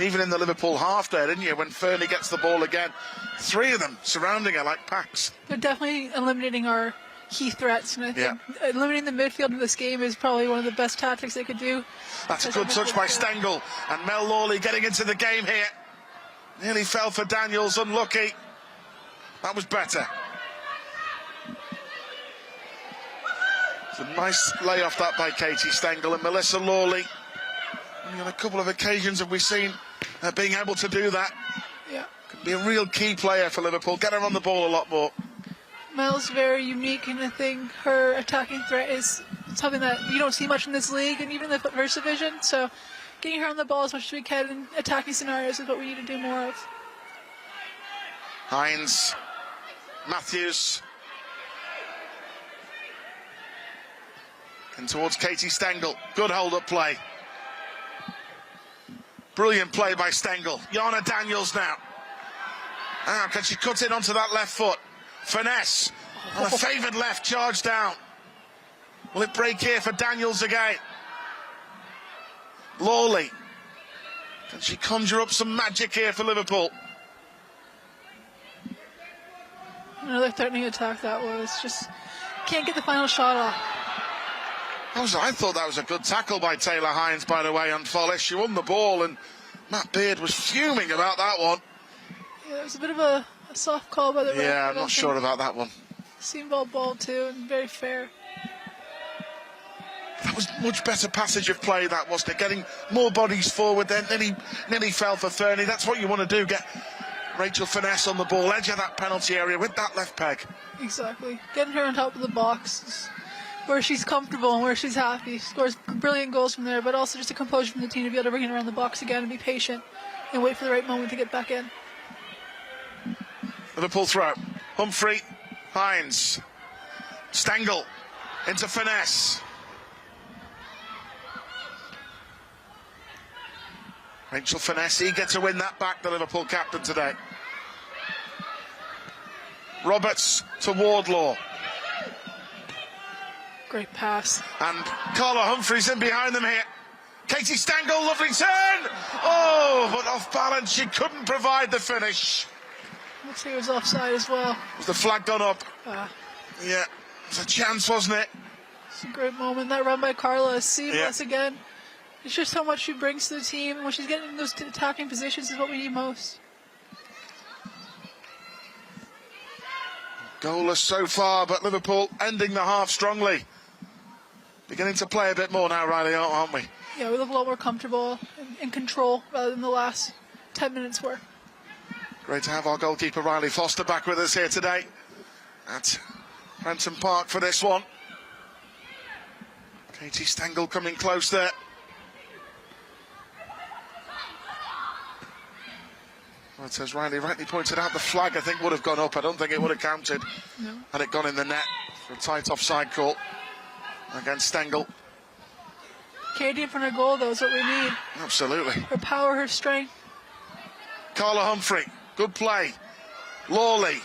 even in the Liverpool half there, didn't you? When Fernie gets the ball again. 3 of them surrounding her like packs. They're definitely eliminating our key threats, and I think eliminating the midfield in this game is probably one of the best tactics they could do. That's a good touch by Stengel, and Mel Lawley getting into the game here. Nearly fell for Daniels, unlucky. That was better. It's a nice layoff that by Katie Stengel, and Melissa Lawley. Only on a couple of occasions have we seen her being able to do that. Yeah. Could be a real key player for Liverpool. Get her on the ball a lot more. Mel's very unique, and I think her attacking threat is something that you don't see much in this league, and even in the first division. So getting her on the ball as much as we can in attacking scenarios is what we need to do more of. Hines, Matthews, and towards Katie Stengel. Good hold-up play. Brilliant play by Stengel. Jana Daniels now. Can she cut in onto that left foot? Finesse. And a favoured left charge down. Will it break here for Daniels again? Lawley. Can she conjure up some magic here for Liverpool? Another threatening attack that was. Just can't get the final shot off. I thought that was a good tackle by Taylor Hines, by the way, on Follis. She won the ball, and Matt Beard was fuming about that one. Yeah, it was a bit of a soft call by the ref. Yeah, I'm not sure about that one. Seam ball too, and very fair. That was much better passage of play, that wasn't it? Getting more bodies forward, then nearly fell for Fernie. That's what you want to do, get Rachel Finesse on the ball, edge of that penalty area with that left peg. Exactly. Getting her on top of the box where she's comfortable and where she's happy. Scores brilliant goals from there, but also just a composure from the team to be able to bring it around the box again and be patient and wait for the right moment to get back in. Liverpool throw. Humphrey, Hines, Stengel into Finesse. Rachel Finesse eager to win that back, the Liverpool captain today. Roberts to Wardlaw. Great pass. And Carla Humphreys in behind them here. Katie Stengel, lovely turn! Oh, but off balance, she couldn't provide the finish. Looks like it was offside as well. Was the flag gone up? Yeah, it was a chance, wasn't it? It's a great moment. That run by Carla is seamless again. It's just how much she brings to the team, and when she's getting in those attacking positions is what we need most. Goalless so far, but Liverpool ending the half strongly. Beginning to play a bit more now, Riley, aren't we? Yeah, we look a lot more comfortable and in control rather than the last 10 minutes were. Great to have our goalkeeper Riley Foster back with us here today at Prenton Park for this one. Katie Stengel coming close there. Well, as Riley rightly pointed out, the flag I think would have gone up. I don't think it would have counted had it gone in the net for a tight offside call against Stengel. Katie in front of goal, though, is what we need. Absolutely. Her power, her strength. Carla Humphrey, good play. Lawley,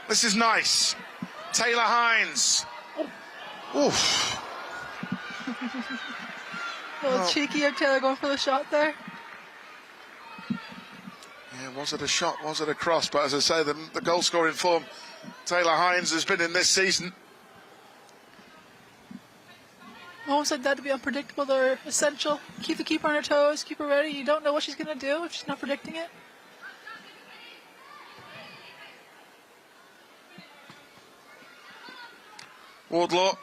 this is nice. Taylor Hines. Oof. A little cheeky of Taylor going for the shot there. Yeah, was it a shot, was it a cross? But as I say, the goal-scoring form Taylor Hines has been in this season. Moments like that to be unpredictable, they're essential. Keep the keeper on her toes, keep her ready. You don't know what she's going to do if she's not predicting it. Wardlaw.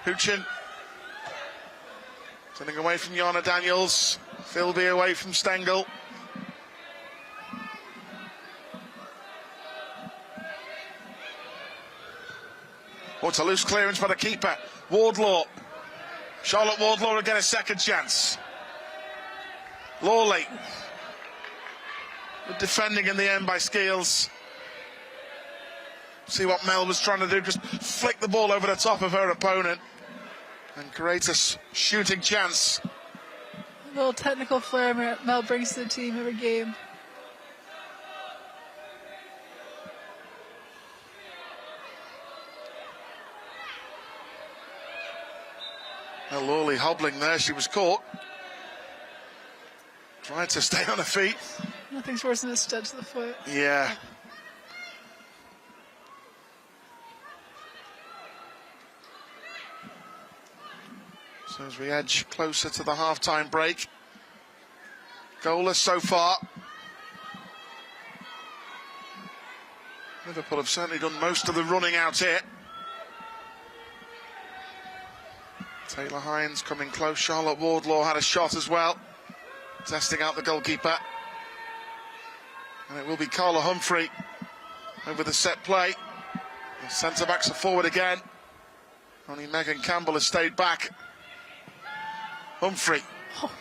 Huchin. Turning away from Jana Daniels. Philby away from Stengel. Oh, it's a loose clearance by the keeper. Wardlaw. Charlotte Wardlaw will get a second chance. Lawley. Good defending in the end by Skeels. See what Mel was trying to do, just flick the ball over the top of her opponent and create a shooting chance. A little technical flair Mel brings to the team every game. Well, Lawley hobbling there, she was caught. Tried to stay on her feet. Nothing's worse than a stud to the foot. Yeah. So as we edge closer to the half-time break, goalless so far. Liverpool have certainly done most of the running out here. Taylor Hines coming close. Charlotte Wardlaw had a shot as well, testing out the goalkeeper. And it will be Carla Humphrey over the set play. The centre-backs are forward again. Only Megan Campbell has stayed back. Humphrey. Oh.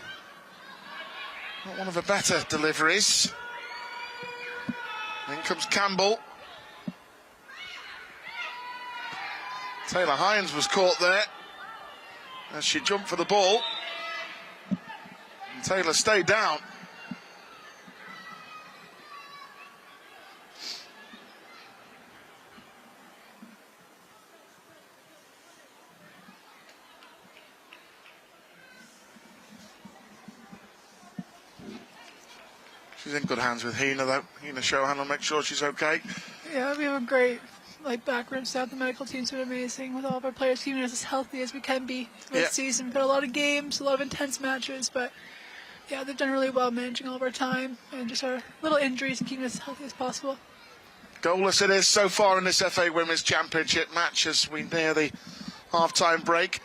Not one of her better deliveries. In comes Campbell. Taylor Hines was caught there as she jumped for the ball. And Taylor stayed down. She's in good hands with Hina, though. Hina Shohan will make sure she's okay. Yeah, we have a great backroom staff. The medical team's been amazing with all of our players keeping us as healthy as we can be this season. But a lot of games, a lot of intense matches, but yeah, they've done really well managing all of our time and just our little injuries and keeping us as healthy as possible. Goalless it is so far in this FA Women's Championship match as we near the half-time break.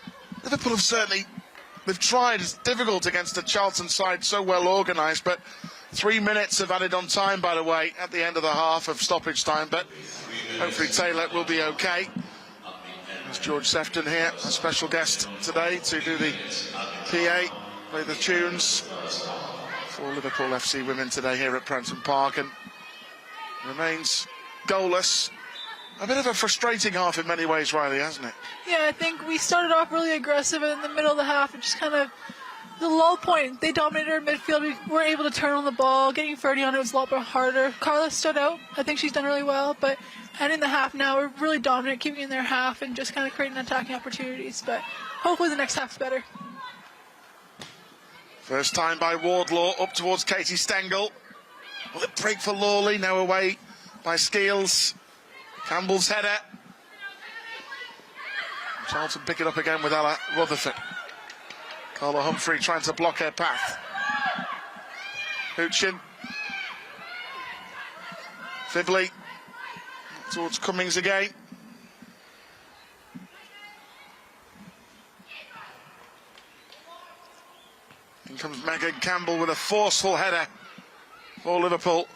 Liverpool have certainly, they've tried. It's difficult against a Charlton side so well organised, but 3 minutes have added on time, by the way, at the end of the half of stoppage time, but hopefully Taylor will be okay. There's George Sefton here, a special guest today to do the PA, play the tunes for Liverpool FC women today here at Prenton Park, and remains goalless. A bit of a frustrating half in many ways, Riley, hasn't it? Yeah, I think we started off really aggressive, and in the middle of the half, it just kind of the low point. They dominated our midfield. We weren't able to turn on the ball. Getting Ferdy on it was a lot more harder. Carla stood out. I think she's done really well, but ending the half now, we're really dominant, keeping in their half and just kind of creating attacking opportunities. But hopefully the next half's better. First time by Wardlaw up towards Katie Stengel. Will it break for Lawley? Now away by Skeels. Campbell's header. Charlton pick it up again with Ella Rutherford. Carla Humphrey trying to block her path. Huchin. Fidley towards Cummings again. In comes Megan Campbell with a forceful header for Liverpool.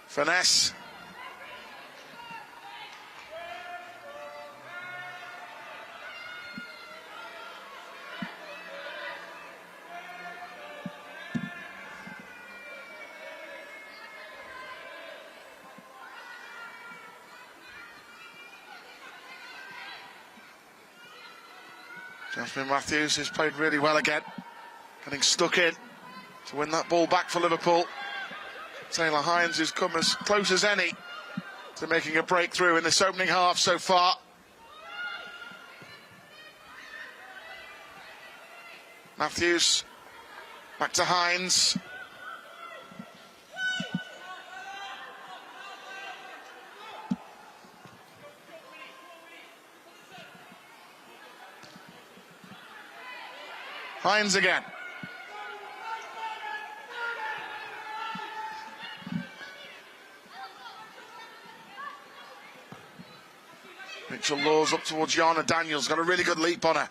Finesse. Jasmine Matthews has played really well again, getting stuck in to win that ball back for Liverpool. Taylor Hines has come as close as any to making a breakthrough in this opening half so far. Matthews, back to Hines. Hines again. Mitchell Laws up towards Yana Daniels. Got a really good leap on her.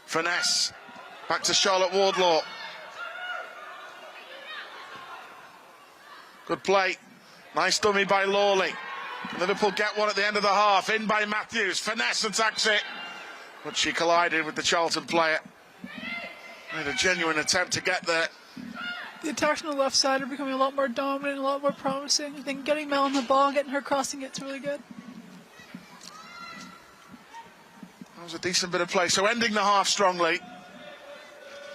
Finesse. Back to Charlotte Wardlaw. Good play. Nice dummy by Lawley. Liverpool get one at the end of the half. In by Matthews. Finesse attacks it. But she collided with the Charlton player. Made a genuine attempt to get there. The attacks on the left side are becoming a lot more dominant, a lot more promising. I think getting Mel on the ball, getting her crossing it's really good. That was a decent bit of play. So ending the half strongly.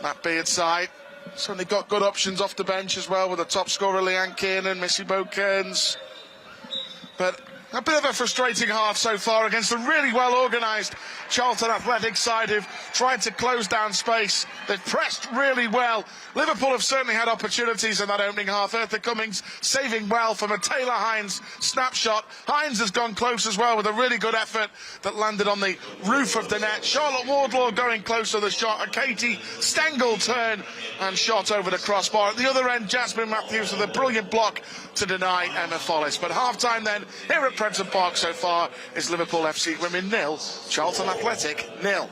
Matt Beard's side. Certainly got good options off the bench as well with the top scorer Leanne Kiernan, Missy Bo Kearns. But A bit of a frustrating half so far against a really well-organised Charlton Athletic side who've tried to close down space. They've pressed really well. Liverpool have certainly had opportunities in that opening half. Eartha Cummings saving well from a Taylor Hines snapshot. Hines has gone close as well with a really good effort that landed on the roof of the net. Charlotte Wardlaw going close to the shot. A Katie Stengel turn and shot over the crossbar. At the other end, Jasmine Matthews with a brilliant block to deny Emma Follis. But half-time then, here at Prenton Park so far is Liverpool FC Women 0, Charlton Athletic 0.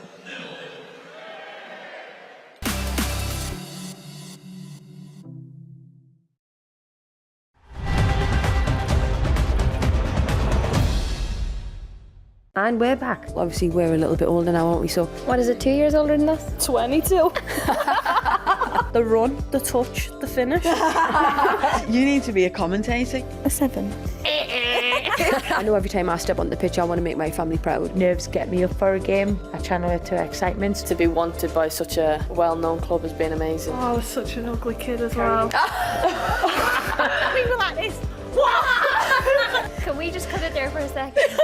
And we're back. Obviously, we're a little bit older now, aren't we? So, What is it, 2 years older than us? 22. The run, the touch, the finish. You need to be a commentator. A 7. I know every time I step on the pitch, I want to make my family proud. Nerves get me up for a game. I channel it to excitement. To be wanted by such a well-known club has been amazing. Oh, I was such an ugly kid as well. We were like this. What? Can we just cut it there for a second?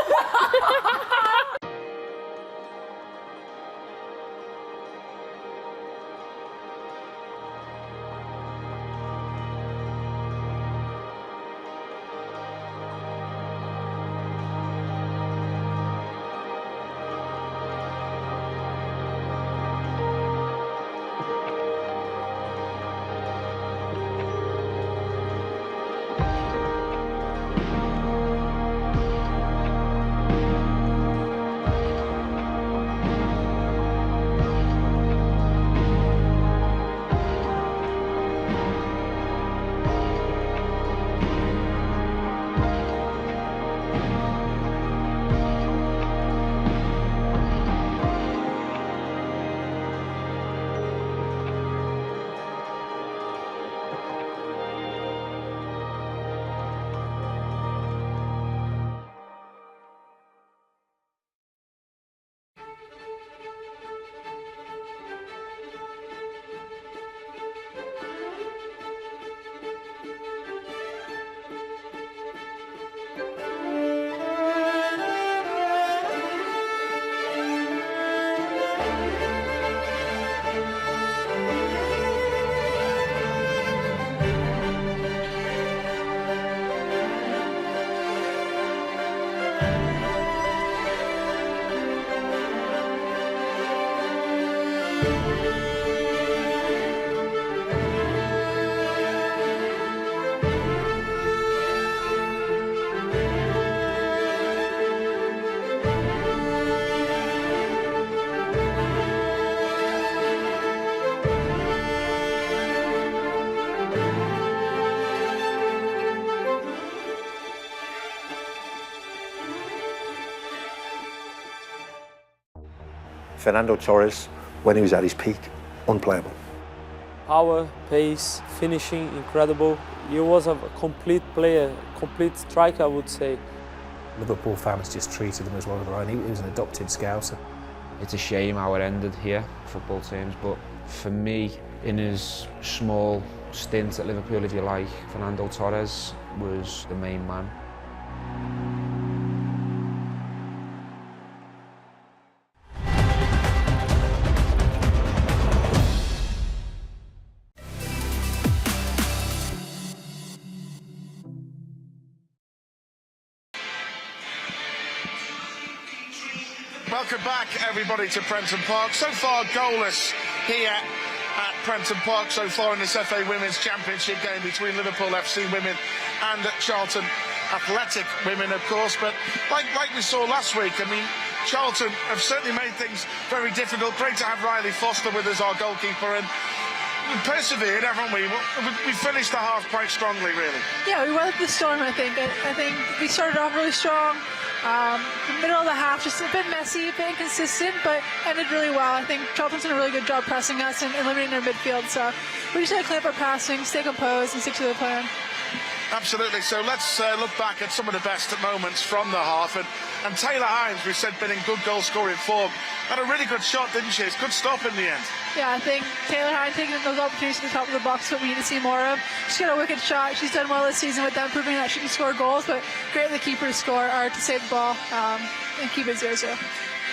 Fernando Torres, when he was at his peak, unplayable. Power, pace, finishing, incredible. He was a complete player, complete striker, I would say. Liverpool fans just treated him as one of their own. He was an adopted Scouser. It's a shame how it ended here, football terms, but for me, in his small stint at Liverpool, if you like, Fernando Torres was the main man. Welcome back, everybody, to Prenton Park. So far, goalless here at Prenton Park so far in this FA Women's Championship game between Liverpool FC women and Charlton Athletic women, of course. But like we saw last week, I mean, Charlton have certainly made things very difficult. Great to have Riley Foster with us, our goalkeeper, and we persevered, haven't we? We finished the half quite strongly, really. Yeah, we weathered the storm, I think. I think we started off really strong. The middle of the half, just a bit messy, a bit inconsistent, but ended really well. I think Charlton's done a really good job pressing us and limiting their midfield. So we just had to clean up our passing, stay composed, and stick to the plan. Absolutely. So let's look back at some of the best moments from the half. And Taylor Hines, we said, been in good goal-scoring form. Had a really good shot, didn't she? It's good stop in the end. Yeah, I think Taylor Hines taking those opportunities at the top of the box is what we need to see more of. She's got a wicked shot. She's done well this season with them, proving that she can score goals, but great of the keeper to score or to save the ball and keep it 0-0.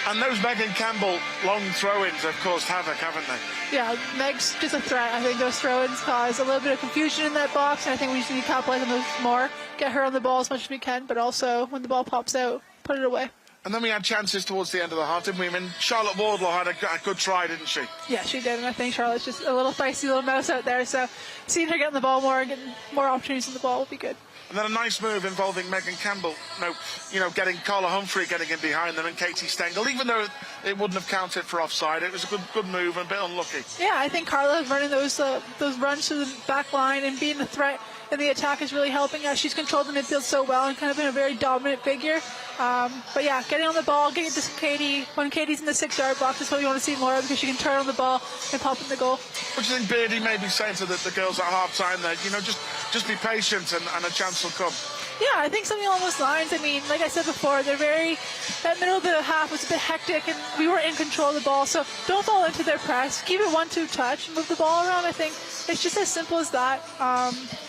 And those Megan Campbell long throw-ins have caused havoc, haven't they? Yeah, Meg's just a threat. I think those throw-ins cause a little bit of confusion in that box, and I think we just need to capitalize on those more, get her on the ball as much as we can, but also when the ball pops out, put it away. And then we had chances towards the end of the half, didn't we? I mean, Charlotte Wardlaw had a good try, didn't she? Yeah, she did, and I think Charlotte's just a little feisty little mouse out there, so seeing her getting the ball more and getting more opportunities on the ball will be good. And then a nice move involving Megan Campbell, getting Carla Humphrey getting in behind them and Katie Stengel, even though it wouldn't have counted for offside. It was a good move and a bit unlucky. Yeah, I think Carla running those runs to the back line and being a threat in the attack is really helping us. She's controlled the midfield so well and kind of been a very dominant figure. But yeah, getting on the ball, getting to Katie. When Katie's in the 6-yard box, that's what we want to see more of because she can turn on the ball and pop in the goal. What do you think Beardy may be saying to the girls at half-time there? Just be patient and a chance will come. Yeah, I think something along those lines. I mean, like I said before, that middle bit of half was a bit hectic and we were in control of the ball, so don't fall into their press. Keep it 1-2 touch and move the ball around. I think it's just as simple as that.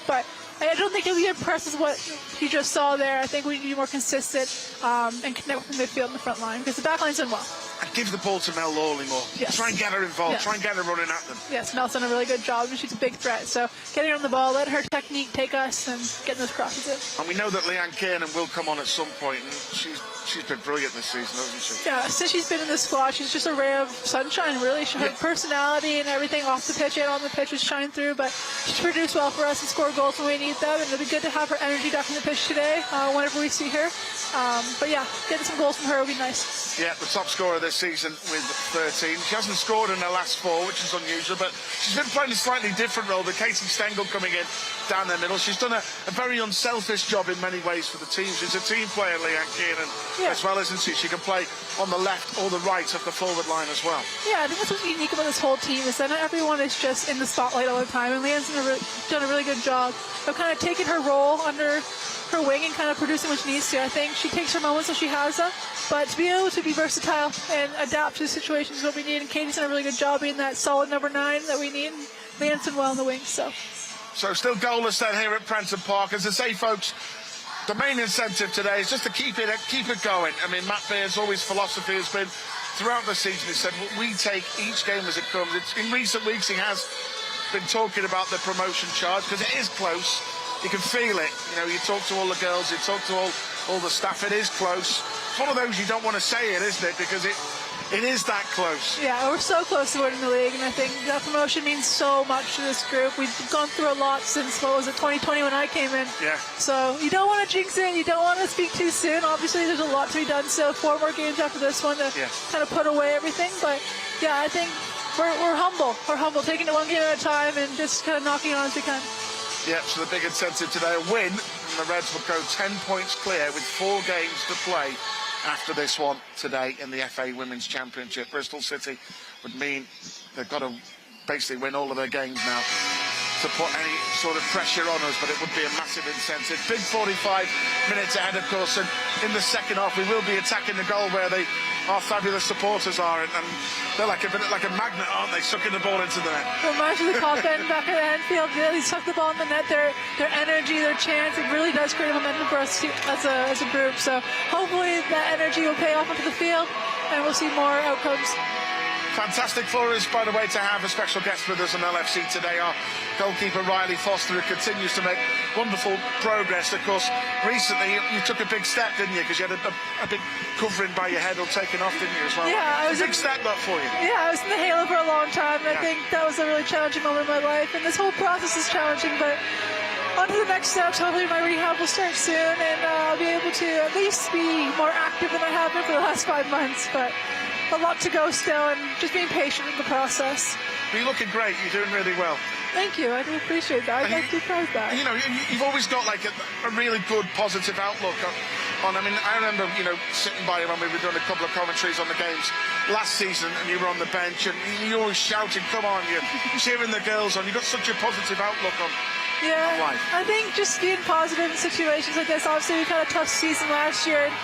But I don't think it'll be impressed with what you just saw there. I think we need to be more consistent and connect with the midfield and the front line because the back line's done well. And give the ball to Mel Lawley more. Yes. Try and get her involved. Yes. Try and get her running at them. Yes, Mel's done a really good job and she's a big threat. So getting her on the ball, let her technique take us and getting those crosses in. And we know that Leanne Kiernan will come on at some point, and she's been brilliant this season, hasn't she? Yeah, since she's been in the squad, she's just a ray of sunshine, really. Her personality and everything off the pitch and on the pitch has shined through, but she's produced well for us and scored goals when we need them, and it'll be good to have her energy back on the pitch today whenever we see her. But yeah, getting some goals from her would be nice. Yeah, the top scorer this season with 13. She hasn't scored in her last 4, which is unusual, but she's been playing a slightly different role. The Katie Stengel coming in down the middle. She's done a very unselfish job in many ways for the team. She's a team player, Leanne Kiernan, as well, isn't she? She can play on the left or the right of the forward line as well. Yeah, I think that's what's unique about this whole team is that not everyone is just in the spotlight all the time, and Leanne's done a really good job of kind of taking her role under her wing and kind of producing what she needs to. I think she takes her moments when she has them, but to be able to be versatile and adapt to the situations is what we need, and Katie's done a really good job being that solid number 9 that we need. Leanne's done well in the wings, so still goalless then here at Prenton Park. As I say, folks, the main incentive today is just to keep it going. I mean, Matt Beard's always philosophy has been throughout the season, he said, we take each game as it comes. In recent weeks he has been talking about the promotion charge because it is close. You can feel it. You talk to all the girls, you talk to all the staff. It is close. It's one of those you don't want to say it, isn't it? Because it is that close. Yeah, we're so close to winning the league, and I think that promotion means so much to this group. We've gone through a lot since, 2020 when I came in. Yeah. So you don't want to jinx it, you don't want to speak too soon. Obviously, there's a lot to be done still. 4 more games after this one to kind of put away everything. But yeah, I think we're humble. We're humble, taking it one game at a time and just kind of knocking it on as we can. Yeah, so the big incentive today, a win, and the Reds will go 10 points clear with 4 games to play after this one today in the FA Women's Championship. Bristol City would mean they've got to basically win all of their games now to put any sort of pressure on us, but it would be a massive incentive. Big 45 minutes ahead, of course, and in the second half we will be attacking the goal where our fabulous supporters are, and they're like a magnet, aren't they, sucking the ball into the net. Reminds me of the Cobden back at Anfield. They suck the ball in the net. Their energy, their chance, it really does create momentum for us as a group. So hopefully that energy will pay off onto the field, and we'll see more outcomes. Fantastic for us, by the way, to have a special guest with us on LFC today, our goalkeeper Riley Foster, who continues to make wonderful progress. Of course, recently you took a big step, didn't you? Because you had a big covering by your head all taken off, didn't you, as well? Yeah, it was a big step up for you. Yeah, I was in the halo for a long time, and I think that was a really challenging moment in my life. And this whole process is challenging, but on to the next steps. Hopefully my rehab will start soon, and I'll be able to at least be more active than I have been for the last 5 months. But a lot to go still, and just being patient in the process. You're looking great. You're doing really well. Thank you. I do appreciate that. I do prize that. You've always got like a really good, positive outlook on. I mean, I remember, sitting by you when we were doing a couple of commentaries on the games last season, and you were on the bench, and you were always shouting, "Come on!" You're cheering the girls on. You've got such a positive outlook Yeah, Why? I think just being positive in situations like this. Obviously, we had a tough season last year, and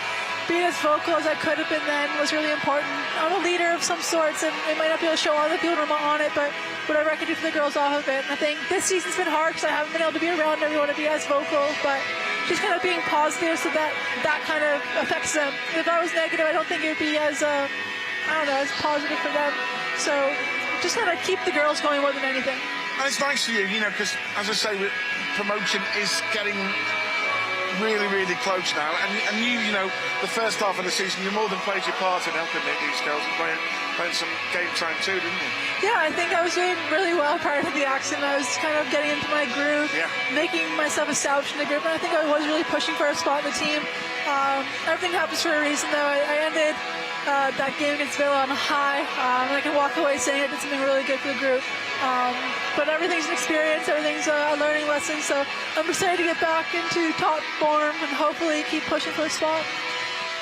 being as vocal as I could have been then was really important. I'm a leader of some sorts, and I might not be able to show other people I'm on it, but whatever I can do for the girls off of it. And I think this season's been hard because I haven't been able to be around everyone to be as vocal, but just kind of being positive so that kind of affects them. If I was negative, I don't think it would be as, as positive for them. So just kind of keep the girls going more than anything. And it's nice for you, because, as I say, promotion is getting really, really close now. And you the first half of the season, you more than played your part in helping these girls and playing some game time too, didn't you? Yeah, I think I was doing really well prior to the accident. I was kind of getting into my groove, making myself established in the group, and I think I was really pushing for a spot in the team. Everything happens for a reason, though. I ended that game against Villa on a high, and I can walk away saying I did something really good for the group. But everything's an experience, everything's a learning lesson, so I'm excited to get back into top form and hopefully keep pushing for a spot.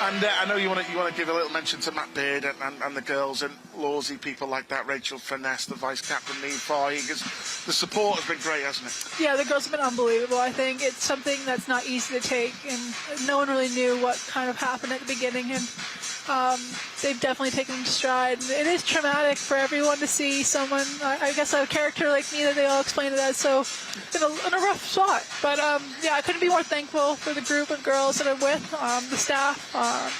And I know you want to give a little mention to Matt Beard and the girls and Lawsy, people like that, Rachel Finesse, the vice captain, Neve Farhi, because the support has been great, hasn't it? Yeah, the girls have been unbelievable. I think it's something that's not easy to take, and no one really knew what kind of happened at the beginning, and they've definitely taken it in stride. It is traumatic for everyone to see someone, I guess a character like me that they all explain it as, so in a rough spot. But I couldn't be more thankful for the group of girls that I'm with, the staff,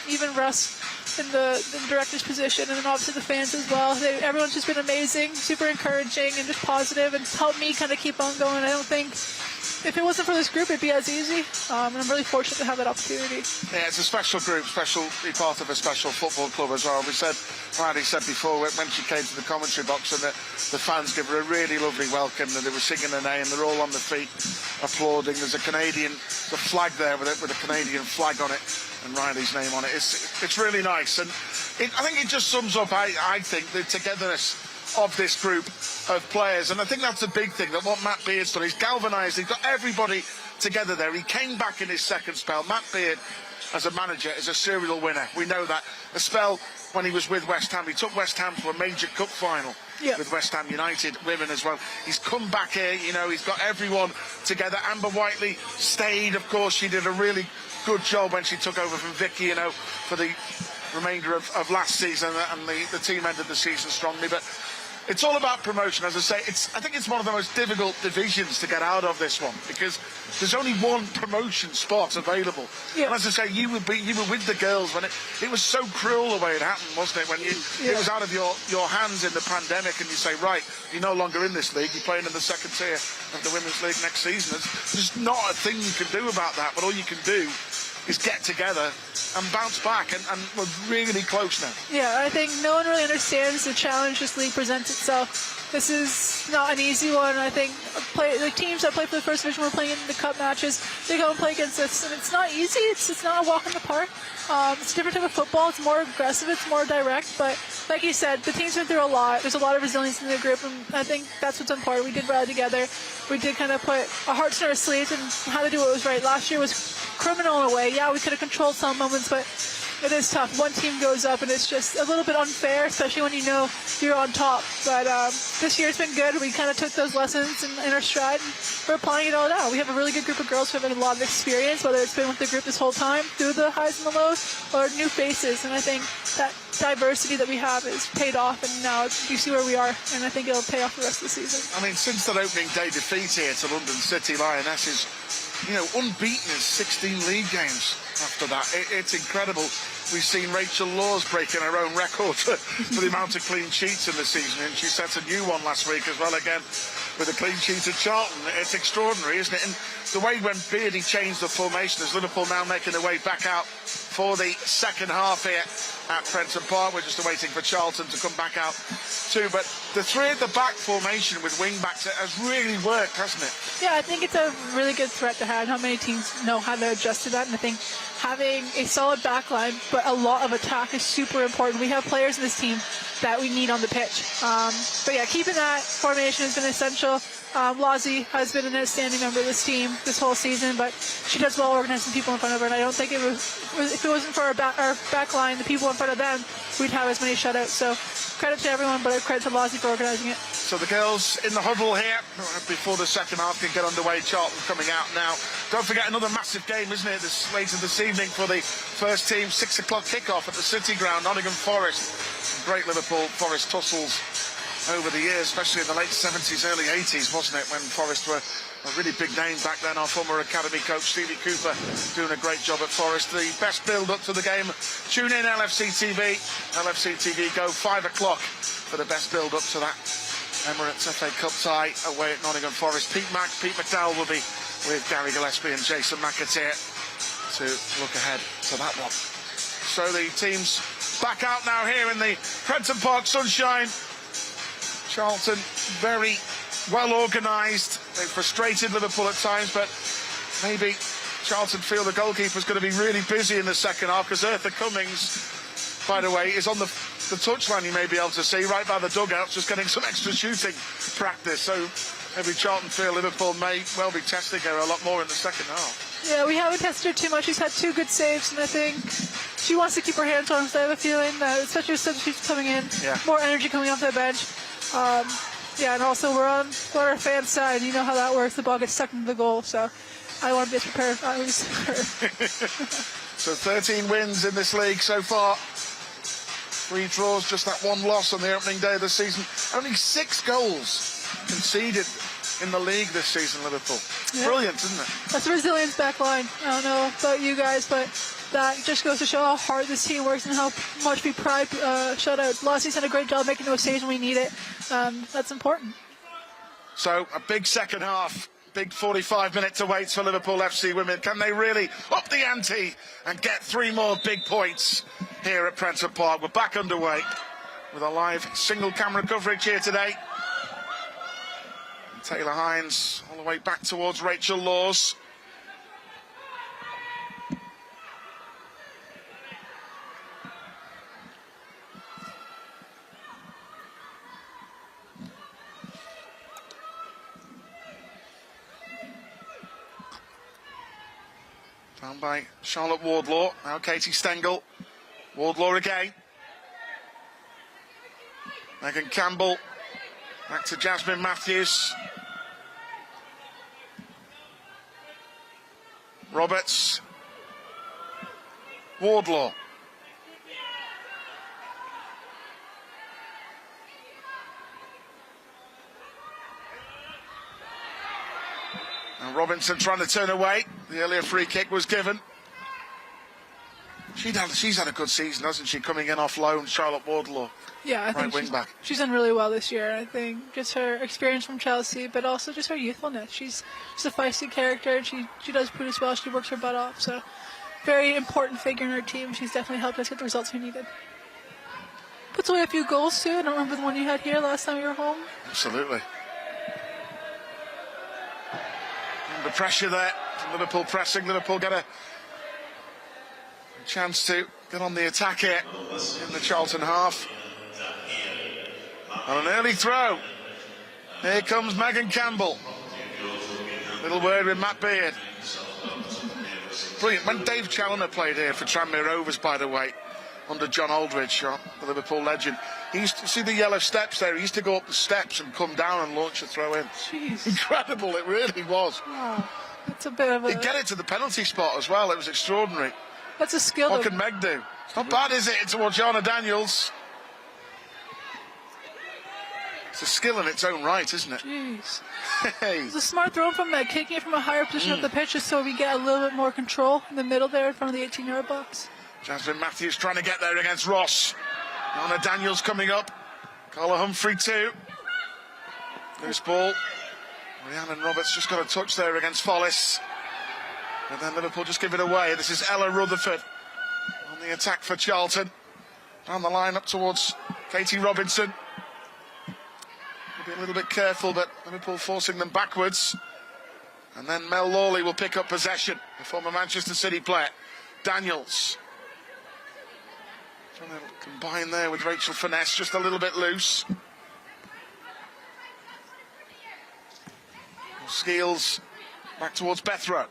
even Russ in the director's position, and then obviously the fans as well. Everyone's just been amazing, super encouraging, and just positive, and helped me kind of keep on going. I don't think if it wasn't for this group, it'd be as easy, and I'm really fortunate to have that opportunity. Yeah, it's a special group, be part of a special football club as well. Randy said before when she came to the commentary box, and the fans give her a really lovely welcome, and they were singing her name, they're all on their feet applauding. There's a flag there with a Canadian flag on it and Riley's name on it. It's really nice, and I think it just sums up, I think, the togetherness of this group of players, and I think that's the big thing, that what Matt Beard's done, he's galvanised, he's got everybody together there. He came back in his second spell. Matt Beard, as a manager, is a serial winner. We know that. A spell when he was with West Ham, he took West Ham to a major cup final with West Ham United women as well. He's come back here, he's got everyone together. Amber Whiteley stayed, of course. She did a really good job when she took over from Vicky, for the remainder of last season, and the team ended the season strongly. But it's all about promotion, as I say. I think it's one of the most difficult divisions to get out of, this one, because there's only one promotion spot available. Yeah. And as I say, you were with the girls when it was so cruel the way it happened, wasn't it? When it was out of your hands in the pandemic, and you say, right, you're no longer in this league, you're playing in the second tier of the Women's League next season. There's not a thing you can do about that, but all you can do is get together and bounce back, and we're really close now. Yeah, I think no one really understands the challenge this league presents itself. This is not an easy one. I think the teams that play for the first division, we're playing in the cup matches, they go and play against us, and it's not easy. It's not a walk in the park. It's a different type of football. It's more aggressive. It's more direct. But like you said, the team's been through a lot. There's a lot of resilience in the group, and I think that's what's important. We did rally together. We did kind of put our hearts in our sleeves and how to do what was right. Last year was criminal in a way. Yeah, we could have controlled some moments, but it is tough. One team goes up, and it's just a little bit unfair, especially when you know you're on top. But this year it's been good. We kind of took those lessons in our stride, and we're applying it all now. We have a really good group of girls who have a lot of experience, whether it's been with the group this whole time, through the highs and the lows, or new faces. And I think that diversity that we have is paid off, and now you see where we are, and I think it'll pay off the rest of the season. I mean, since that opening day defeat here to London City Lionesses, unbeaten in 16 league games after that. It's incredible. We've seen Rachel Laws breaking her own record for the amount of clean sheets in the season, and she set a new one last week as well, again with a clean sheet at Charlton. It's extraordinary, isn't it? And the way when Beardy changed the formation, as Liverpool now making their way back out for the second half here at Prenton Park. We're just waiting for Charlton to come back out too. But the three at the back formation with wing backs has really worked, hasn't it? Yeah, I think it's a really good threat to have. Not many teams know how to adjust to that, and I think having a solid back line but a lot of attack is super important. We have players in this team that we need on the pitch. But yeah, keeping that formation has been essential. Lozzie has been an outstanding member of this team this whole season, but she does well organizing people in front of her, and I don't think it was if it wasn't for our back line, the people in front of them, we'd have as many shutouts. So credit to everyone, but credit to Lozzie for organizing it. So the girls in the huddle here before the second half can get underway. Charlton coming out now. Don't forget another massive game, isn't it, this later this evening for the first team, 6 o'clock kickoff at the City Ground, Nottingham Forest. Great Liverpool Forest tussles over the years, especially in the late 70s, early 80s, wasn't it, when Forest were a really big name back then. Our former academy coach Stevie Cooper doing a great job at Forest. The best build up to the game. Tune in LFC TV. LFC TV go 5 o'clock for the best build up to that Emirates FA Cup tie away at Nottingham Forest. Pete McDowell will be with Gary Gillespie and Jason McAteer to look ahead to that one. So the team's back out now here in the Prenton Park sunshine. Charlton very well organised. They frustrated Liverpool at times, but maybe Charlton feel the goalkeeper's going to be really busy in the second half, because Eartha Cummings, by the way, is on the touchline, you may be able to see, right by the dugouts, just getting some extra shooting practice. So maybe Charlton feel Liverpool may well be testing her a lot more in the second half. Yeah, we haven't tested her too much. She's had 2 good saves, and I think she wants to keep her hands on. So I have a feeling that, especially with substitutes coming in, more energy coming off the bench. Yeah, and also we're on our fan side. You know how that works. The ball gets stuck into the goal, so I want to be as prepared as I was. So 13 wins in this league so far. 3 draws, just that 1 loss on the opening day of the season. Only 6 goals conceded in the league this season, Liverpool. Yeah. Brilliant, isn't it? That's a resilience back line. I don't know about you guys, but that just goes to show how hard this team works and how much we pride shutouts. Lossie's done a great job making those saves when we need it. That's important. So a big second half, big 45 minutes to wait for Liverpool FC women. Can they really up the ante and get 3 more big points here at Prenton Park? We're back underway with a live single camera coverage here today. Taylor Hines all the way back towards Rachel Laws. Down by Charlotte Wardlaw. Now Katie Stengel. Wardlaw again. Megan Campbell. Back to Jasmine Matthews. Roberts. Wardlaw. And Robinson trying to turn away. The earlier free kick was given. She's had a good season, hasn't she, coming in off loan, Charlotte Wardlaw. Yeah, I think she's done really well this year. I think just her experience from Chelsea, but also just her youthfulness. She's a feisty character, and she does produce well. She works her butt off. So, very important figure in her team. She's definitely helped us get the results we needed. Puts away a few goals too. I don't remember the one you had here last time you were home. Absolutely. Under pressure there. Liverpool pressing. Liverpool get a chance to get on the attack here in the Charlton half. On an early throw. Here comes Megan Campbell. Little word with Matt Beard. Brilliant. When Dave Challoner played here for Tranmere Rovers, by the way, under John Aldridge, the Liverpool legend, he used to see the yellow steps there. He used to go up the steps and come down and launch a throw in. Jeez. Incredible, it really was. Wow. That's a bit of a... He'd get it to the penalty spot as well. It was extraordinary. That's a skill. What can Meg do? It's not bad, is it? Towards Jana Daniels. It's a skill in its own right, isn't it? Jeez. Hey. It's a smart throw from Meg, kicking it from a higher position up the pitch just so we get a little bit more control in the middle there in front of the 18-yard box. Jasmine Matthews trying to get there against Ross. Jana Daniels coming up. Carla Humphrey too. Loose ball. Rhiannon Roberts just got a touch there against Follis. And then Liverpool just give it away. This is Ella Rutherford on the attack for Charlton. Down the line up towards Katie Robinson. We'll be a little bit careful, but Liverpool forcing them backwards. And then Mel Lawley will pick up possession, the former Manchester City player. Daniels. Trying to combine there with Rachel Finesse, just a little bit loose. Skeels back towards Bethrow.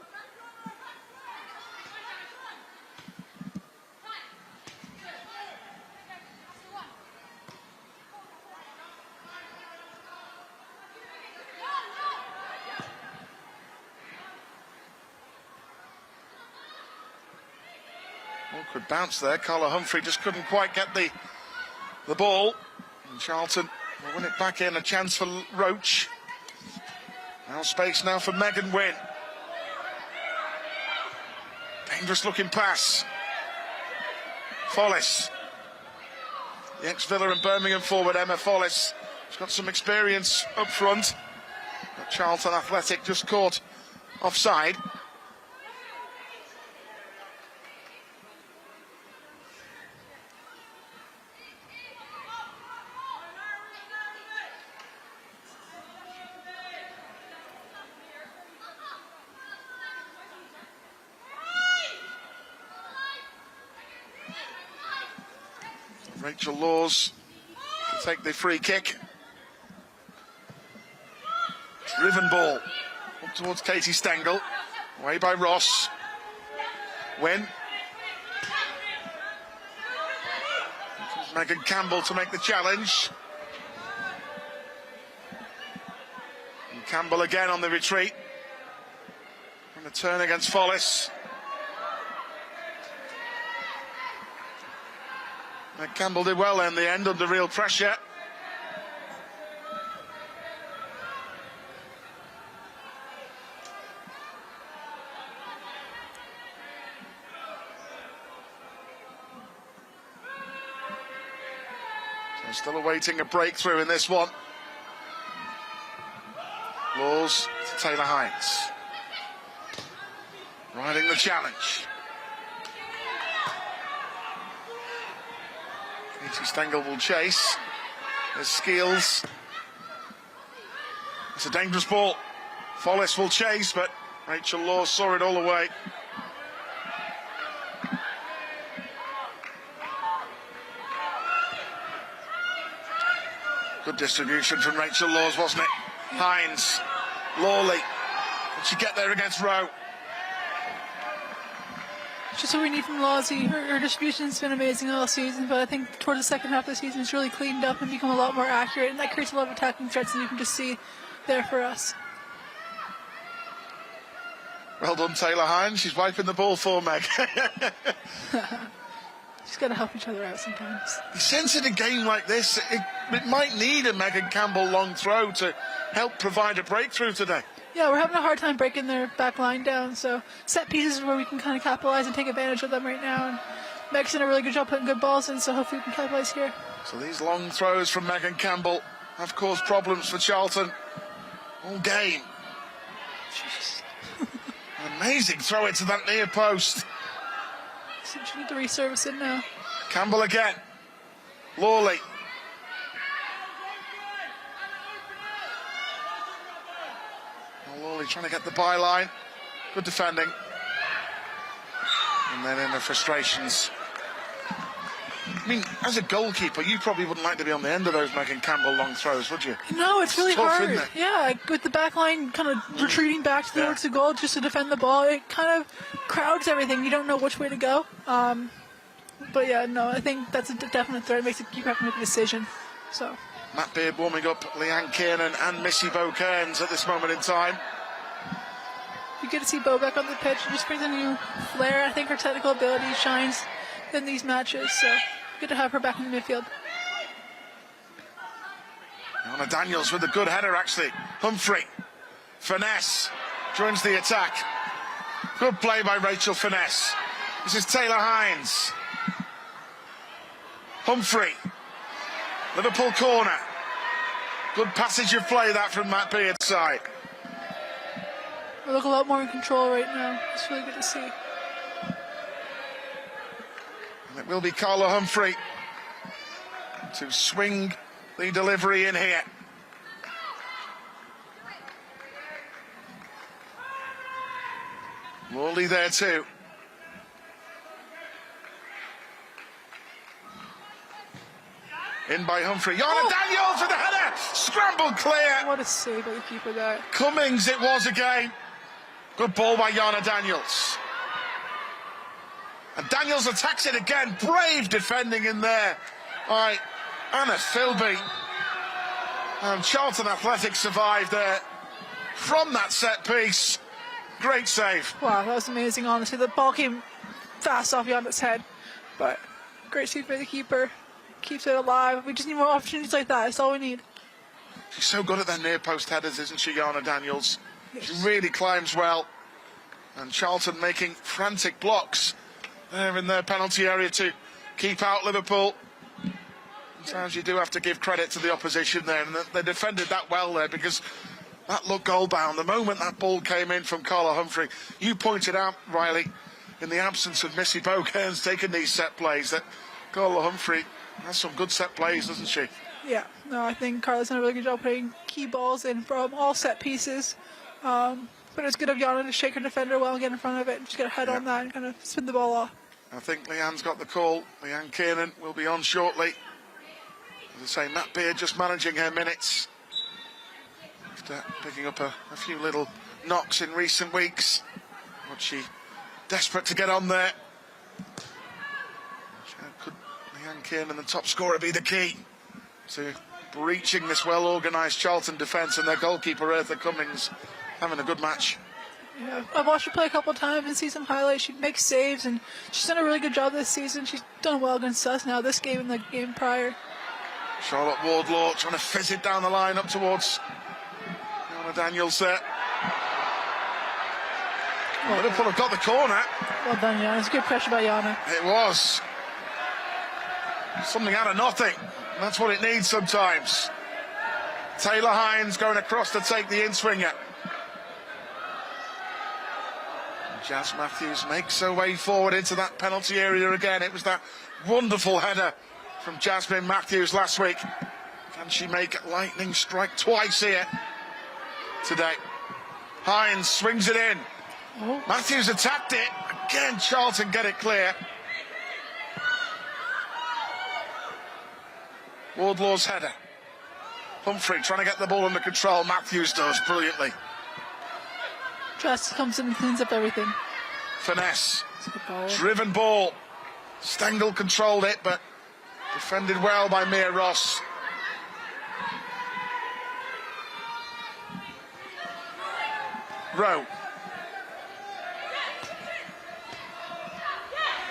Awkward bounce there. Carla Humphrey just couldn't quite get the ball. And Charlton will win it back in. A chance for Roach. Now space now for Megan Wynn. Dangerous looking pass. Follis. The ex-Villa and Birmingham forward Emma Follis. She's got some experience up front. But Charlton Athletic just caught offside. Rachel Laws will take the free kick. Driven ball up towards Katie Stengel. Away by Ross. Wynn. Megan Campbell to make the challenge. And Campbell again on the retreat. And the turn against Follis. And Campbell did well in the end under real pressure. So still awaiting a breakthrough in this one. Laws to Taylor Hines. Riding the challenge. Katie Stengel will chase. There's Skeels. It's a dangerous ball. Follis will chase, but Rachel Laws saw it all the way. Good distribution from Rachel Laws, wasn't it? Hines. Lawley. Did she get there against Rowe? Just what we need from Lawsy. Her distribution's been amazing all season, but I think towards the second half of the season it's really cleaned up and become a lot more accurate, and that creates a lot of attacking threats that you can just see there for us. Well done, Taylor Hines. She's wiping the ball for Meg. She's got to help each other out sometimes. You sense in a game like this, it might need a Megan Campbell long throw to help provide a breakthrough today. Yeah, we're having a hard time breaking their back line down, so set pieces where we can kind of capitalize and take advantage of them right now. And Meg's done a really good job putting good balls in, so hopefully we can capitalize here. So these long throws from Megan Campbell have caused problems for Charlton all game. An amazing throw into that near post. So she need to resurface it now. Campbell again. Lawley. Lawley trying to get the byline. Good defending. And then in the frustrations. I mean, as a goalkeeper, you probably wouldn't like to be on the end of those Megan Campbell long throws, would you? No, it's really tough, hard. Isn't it? Yeah, with the back line kind of retreating back towards the goal just to defend the ball, it kind of crowds everything. You don't know which way to go. But yeah, no, I think that's a definite threat. It makes you have to make a decision. So. Matt Beard warming up Leanne Kiernan and Missy Bo Cairns at this moment in time. You get to see Bo back on the pitch. It just brings a new flair. I think her technical ability shines in these matches. So good to have her back in the midfield. Anna Daniels with a good header, actually. Humphrey. Finesse joins the attack. Good play by Rachel Finesse. This is Taylor Hines. Humphrey. Liverpool corner. Good passage of play that from Matt Beard's side. We look a lot more in control right now. It's really good to see. And it will be Carla Humphrey to swing the delivery in here. Lawley there too. In by Humphrey. Yana Daniels with the header. Scrambled clear. What a save by the keeper there. Cummings it was again. Good ball by Yana Daniels. And Daniels attacks it again. Brave defending in there by Anna Philby. And Charlton Athletic survived there from that set piece. Great save. Wow, that was amazing, honestly. The ball came fast off Yana's head. But great save by the keeper. Keeps it alive. We just need more opportunities like that. That's all we need. She's so good at their near post headers, isn't she, Yana Daniels? Yes. She really climbs well. And Charlton making frantic blocks there in their penalty area to keep out Liverpool. Sometimes you do have to give credit to the opposition there, and they defended that well there, because that looked goal-bound. The moment that ball came in from Carla Humphrey, you pointed out, Riley, in the absence of Missy Bocairns taking these set plays, that Carla Humphrey has some good set plays, doesn't she? Yeah, no, I think Carla's done a really good job putting key balls in from all set pieces. But it's good of Yana to shake her defender well and get in front of it and just get a head on that and kind of spin the ball off. I think Leanne's got the call. Leanne Kiernan will be on shortly. As I say, Matt Beard just managing her minutes after picking up a few little knocks in recent weeks. But she desperate to get on there. Could Leanne Kiernan, the top scorer, be the key to breaching this well-organised Charlton defence, and their goalkeeper Eartha Cummings having a good match. Yeah, I've watched her play a couple of times and see some highlights. She makes saves, and she's done a really good job this season. She's done well against us now, this game and the game prior. Charlotte Wardlaw trying to fizz it down the line up towards Yana Daniels there. Liverpool have got the corner. Well done, Yana. It's good pressure by Yana. It was. Something out of nothing. That's what it needs sometimes. Taylor Hines going across to take the in-swinger. Jazz Matthews makes her way forward into that penalty area again. It was that wonderful header from Jasmine Matthews last week. Can she make lightning strike twice here today? Hines swings it in. Oh. Matthews attacked it. Again, Charlton get it clear. Wardlaw's header. Humphrey trying to get the ball under control. Matthews does brilliantly. Trust comes in and cleans up everything. Finesse. Driven ball. Stengel controlled it, but defended well by Mia Ross. Rowe.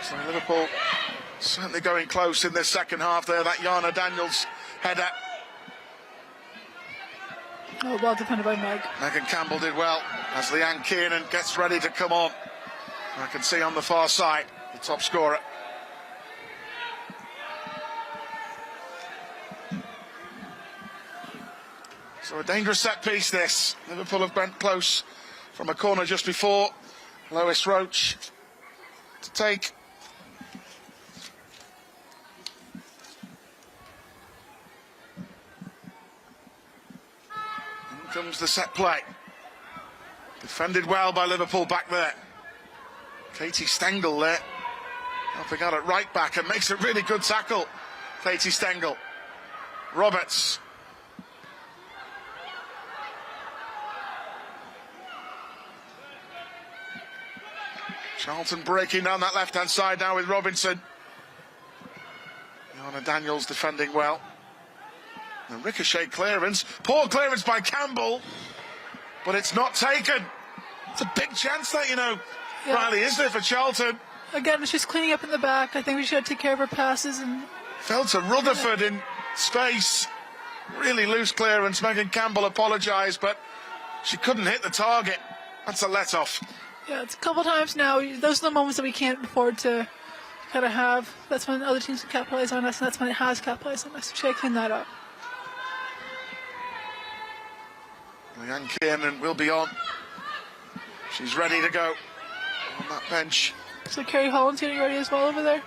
So Liverpool certainly going close in this second half there. That Yana Daniels header. Oh, well defended by Meg. Megan Campbell did well as Leanne Kiernan gets ready to come on. I can see on the far side the top scorer. So a dangerous set piece this. Liverpool have bent close from a corner just before. Lois Roach to take. In comes the set play. Defended well by Liverpool back there. Katie Stengel there. Helping out at right back and makes a really good tackle. Katie Stengel. Roberts. Charlton breaking down that left-hand side now with Robinson. Yana Daniels defending well. The ricochet clearance. Poor clearance by Campbell. But it's not taken. It's a big chance that, yeah. Riley, isn't it, for Charlton? Again, she's cleaning up in the back. I think we should take care of her passes. And Fell to Rutherford in space. Really loose clearance. Megan Campbell apologised, but she couldn't hit the target. That's a let-off. Yeah, it's a couple times now. Those are the moments that we can't afford to kind of have. That's when other teams can capitalize on us, and that's when it has capitalized on us. So clean that up. Leanne Kiernan will be on. She's ready to go on that bench. So Carrie Holland's getting ready as well over there.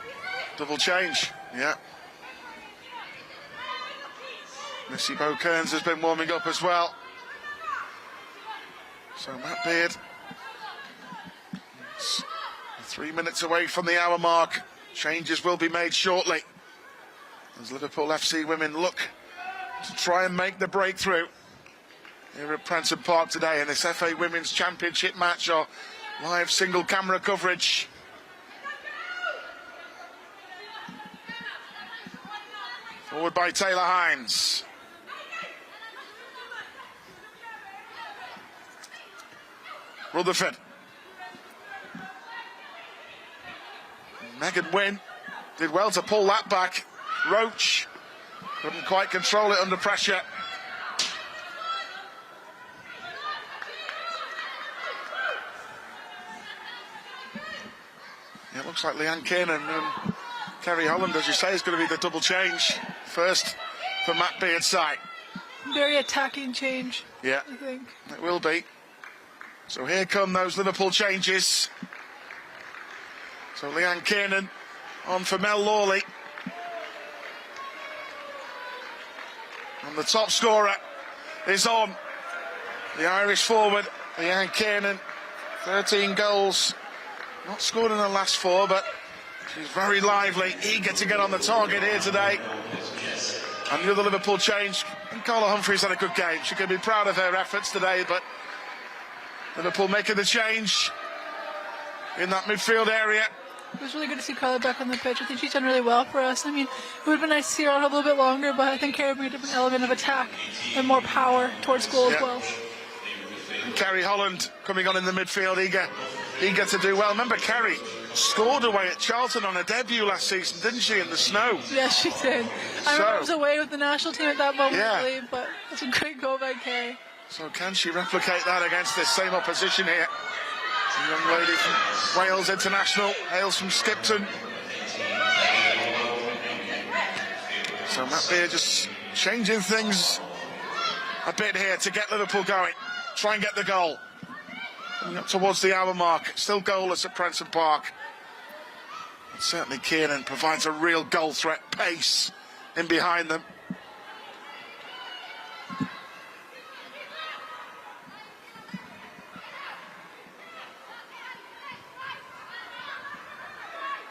Double change, yeah. Missy Bocairns has been warming up as well. So Matt Beard. It's 3 minutes away from the hour mark. Changes will be made shortly. as Liverpool FC women look to try and make the breakthrough here at Prenton Park today in this FA Women's Championship match, or live single camera coverage. Forward by Taylor Hines. Rutherford. Megan Wynn did well to pull that back. Roach couldn't quite control it under pressure. Yeah, it looks like Leanne Kiernan and Carrie Holland, as you say, is going to be the double change. First for Matt Beard's side. Very attacking change, yeah, I think. It will be. So here come those Liverpool changes. So Leanne Kiernan on for Mel Lawley. And the top scorer is on. The Irish forward, Leanne Kiernan, 13 goals. Not scored in the last 4, but she's very lively, eager to get on the target here today. And the other Liverpool change, Carla Humphreys had a good game. She can be proud of her efforts today, but Liverpool making the change in that midfield area. It was really good to see Carla back on the pitch. I think she's done really well for us. I mean, it would have been nice to see her on a little bit longer, but I think Carrie brings a different element of attack and more power towards goal as well. And Carrie Holland coming on in the midfield, eager to do well. Remember, Carrie scored away at Charlton on her debut last season, didn't she, in the snow? Yes, she did. I remember I was away with the national team at that moment, I believe, but it's a great goal by Carrie. So can she replicate that against this same opposition here? A young lady from Wales International, hails from Skipton. So Matt Beard just changing things a bit here to get Liverpool going. Try and get the goal. Coming up towards the hour mark. Still goalless at Prenton Park. And certainly Kiernan provides a real goal threat, pace in behind them.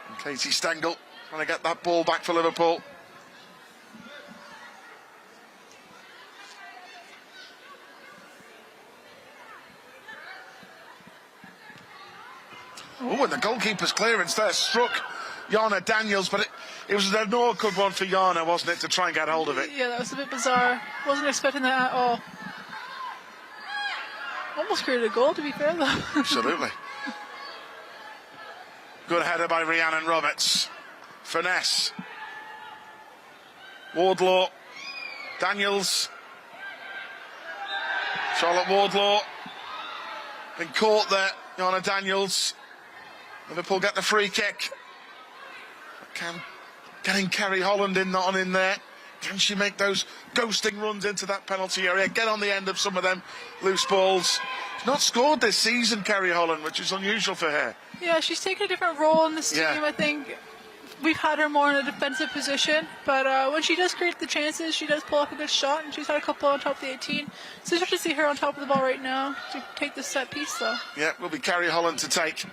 And Katie Stengel trying to get that ball back for Liverpool. Oh, and the goalkeeper's clearance there struck Jana Daniels, but it was an awkward one for Jana, wasn't it, to try and get hold of it? Yeah, that was a bit bizarre. Wasn't expecting that at all. Almost created a goal, to be fair, though. Absolutely. Good header by Rhiannon Roberts. Finesse. Wardlaw. Daniels. Charlotte Wardlaw. Been caught there, Jana Daniels. Liverpool get the free kick. Getting Carrie Holland on in there. Can she make those ghosting runs into that penalty area? Get on the end of some of them loose balls. She's not scored this season, Carrie Holland, which is unusual for her. Yeah, she's taken a different role in this team. I think we've had her more in a defensive position, but when she does create the chances, she does pull up a good shot, and she's had a couple on top of the 18. So it's hard to see her on top of the ball right now to take this set piece, though. Yeah, will be Carrie Holland to take.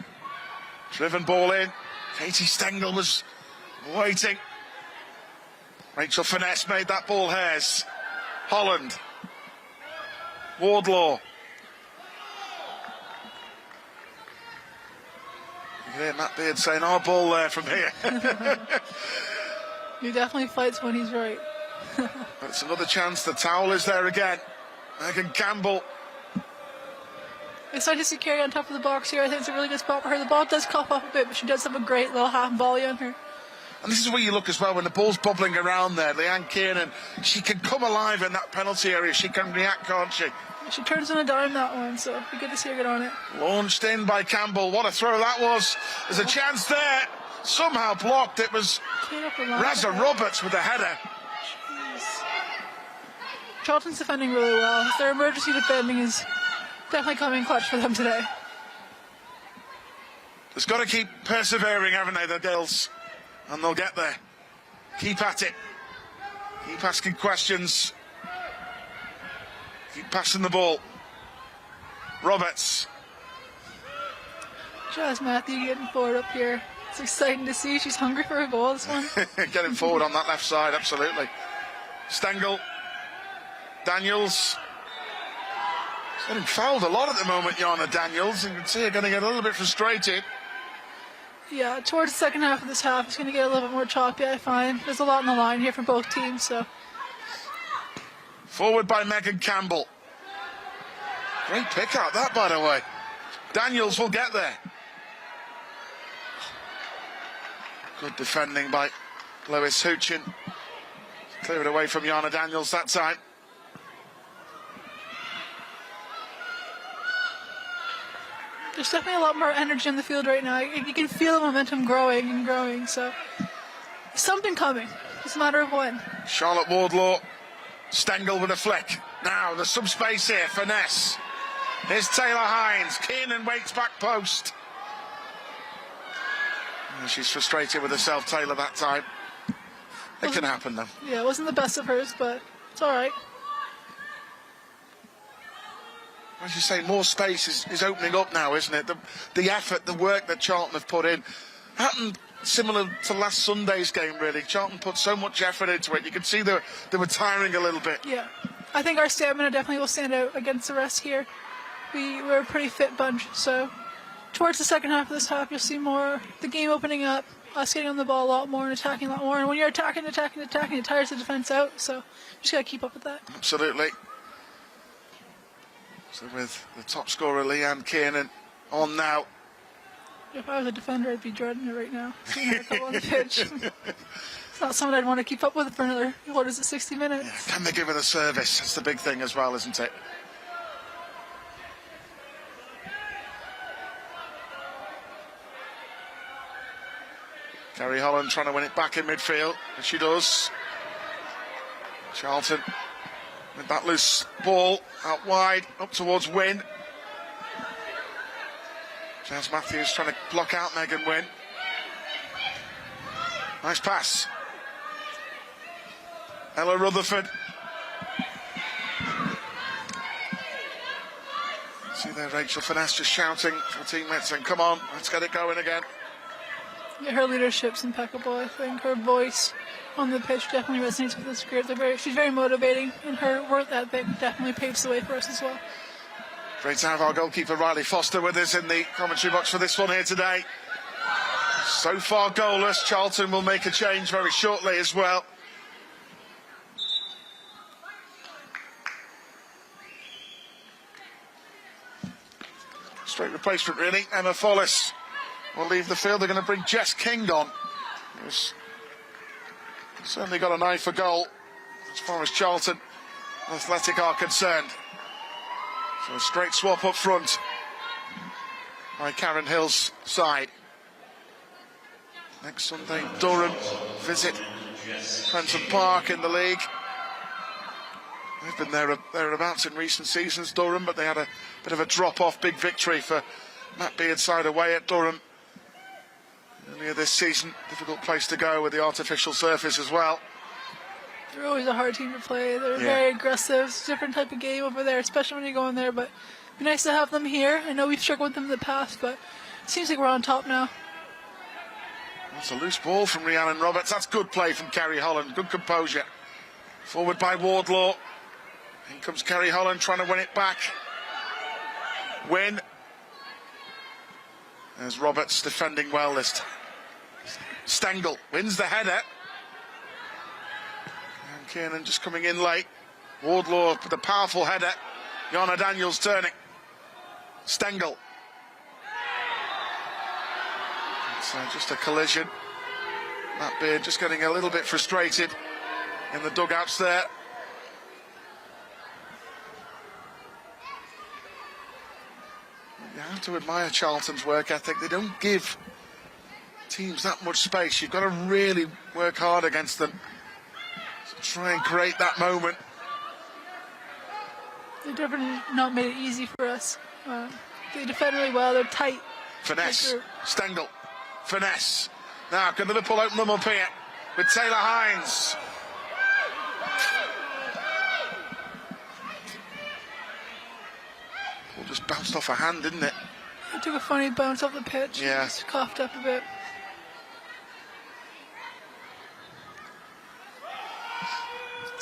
Driven ball in. Katie Stengel was waiting. Rachel Finesse made that ball hers. Holland. Wardlaw. You can hear Matt Beard saying, our ball there from here. He definitely fights when he's right. But it's another chance. The towel is there again. Megan Campbell. It's nice to see Carrie on top of the box here. I think it's a really good spot for her. The ball does cough up a bit, but she does have a great little half volley on her. And this is where you look as well, when the ball's bubbling around there. Leanne Kiernan, she can come alive in that penalty area. She can react, can't she? She turns on a dime, that one, so it'd be good to see her get on it. Launched in by Campbell. What a throw that was. There's a chance there. Somehow blocked. It was Raza Roberts with the header. Jeez. Charlton's defending really well. Their emergency defending is definitely coming clutch for them today. Just got to keep persevering, haven't they, the girls? And they'll get there. Keep at it. Keep asking questions. Keep passing the ball. Roberts. Jazz Matthew getting forward up here. It's exciting to see. She's hungry for a goal, this one. Getting forward on that left side, absolutely. Stengel. Daniels. She's getting fouled a lot at the moment, Jana Daniels. You can see her going to get a little bit frustrated. Yeah, towards the second half of this half, it's going to get a little bit more choppy, I find. There's a lot on the line here for both teams, so. Forward by Megan Campbell. Great pick out that, by the way. Daniels will get there. Good defending by Lois Huchin. Clear it away from Jana Daniels that time. There's definitely a lot more energy in the field right now. You can feel the momentum growing and growing, so there's something coming. It's a matter of when. Charlotte Wardlaw, Stengel with a flick. Now there's some space here, finesse. Here's Taylor Hines, Keenan waits back post. And she's frustrated with herself, Taylor, that time. It can happen though. Yeah, it wasn't the best of hers, but it's all right. As you say, more space is opening up now, isn't it? The effort, the work that Charlton have put in happened similar to last Sunday's game, really. Charlton put so much effort into it. You could see they were tiring a little bit. Yeah, I think our stamina definitely will stand out against the rest here. We're a pretty fit bunch, so towards the second half of this half, you'll see more the game opening up, us getting on the ball a lot more and attacking a lot more. And when you're attacking, it tires the defense out. So just got to keep up with that. Absolutely. So with the top scorer, Leanne Kiernan, on now. If I was a defender, I'd be dreading it right now. Seeing her come on the pitch. It's not someone I'd want to keep up with for another, 60 minutes? Yeah, can they give her the service? That's the big thing as well, isn't it? Carrie Holland trying to win it back in midfield, and she does. Charlton with that loose ball out wide, up towards Wynne. Jazz Matthews trying to block out Megan Wynne. Nice pass. Ella Rutherford. See there, Rachel Finesse just shouting for teammates and come on, let's get it going again. Yeah, her leadership's impeccable, I think. Her voice on the pitch definitely resonates with this group. She's very motivating, and her work ethic definitely paves the way for us as well. Great to have our goalkeeper Riley Foster with us in the commentary box for this one here today. So far goalless. Charlton will make a change very shortly as well. Straight replacement really. Emma Follis will leave the field. They're going to bring Jess King on, who's certainly got an eye for goal as far as Charlton Athletic are concerned. So a straight swap up front by Karen Hill's side. Next Sunday, Durham visit Prenton Park in the league. They've been thereabouts in recent seasons, Durham, but they had a bit of a drop-off, big victory for Matt Beardside away at Durham earlier this season. Difficult place to go with the artificial surface as well. They're always a hard team to play. They're very aggressive. It's a different type of game over there, especially when you go in there. But it'd be nice to have them here. I know we've struggled with them in the past, but it seems like we're on top now. That's a loose ball from Rhiannon Roberts. That's good play from Carrie Holland. Good composure. Forward by Wardlaw. In comes Carrie Holland trying to win it back. Win. There's Roberts defending well this time. Stengel wins the header. And Kiernan just coming in late. Wardlaw with a powerful header. Jana Daniels turning. Stengel. It's just a collision. Matt Beard just getting a little bit frustrated in the dugouts there. You have to admire Charlton's work ethic. They don't give teams that much space. You've got to really work hard against them to try and create that moment. They've definitely not made it easy for us. They defend really well. They're tight. Finesse. Stengel. Finesse. Now, can Liverpool open them up here with Taylor Hines? Ball just bounced off her hand, didn't it? It took a funny bounce off the pitch. Yeah. Just coughed up a bit.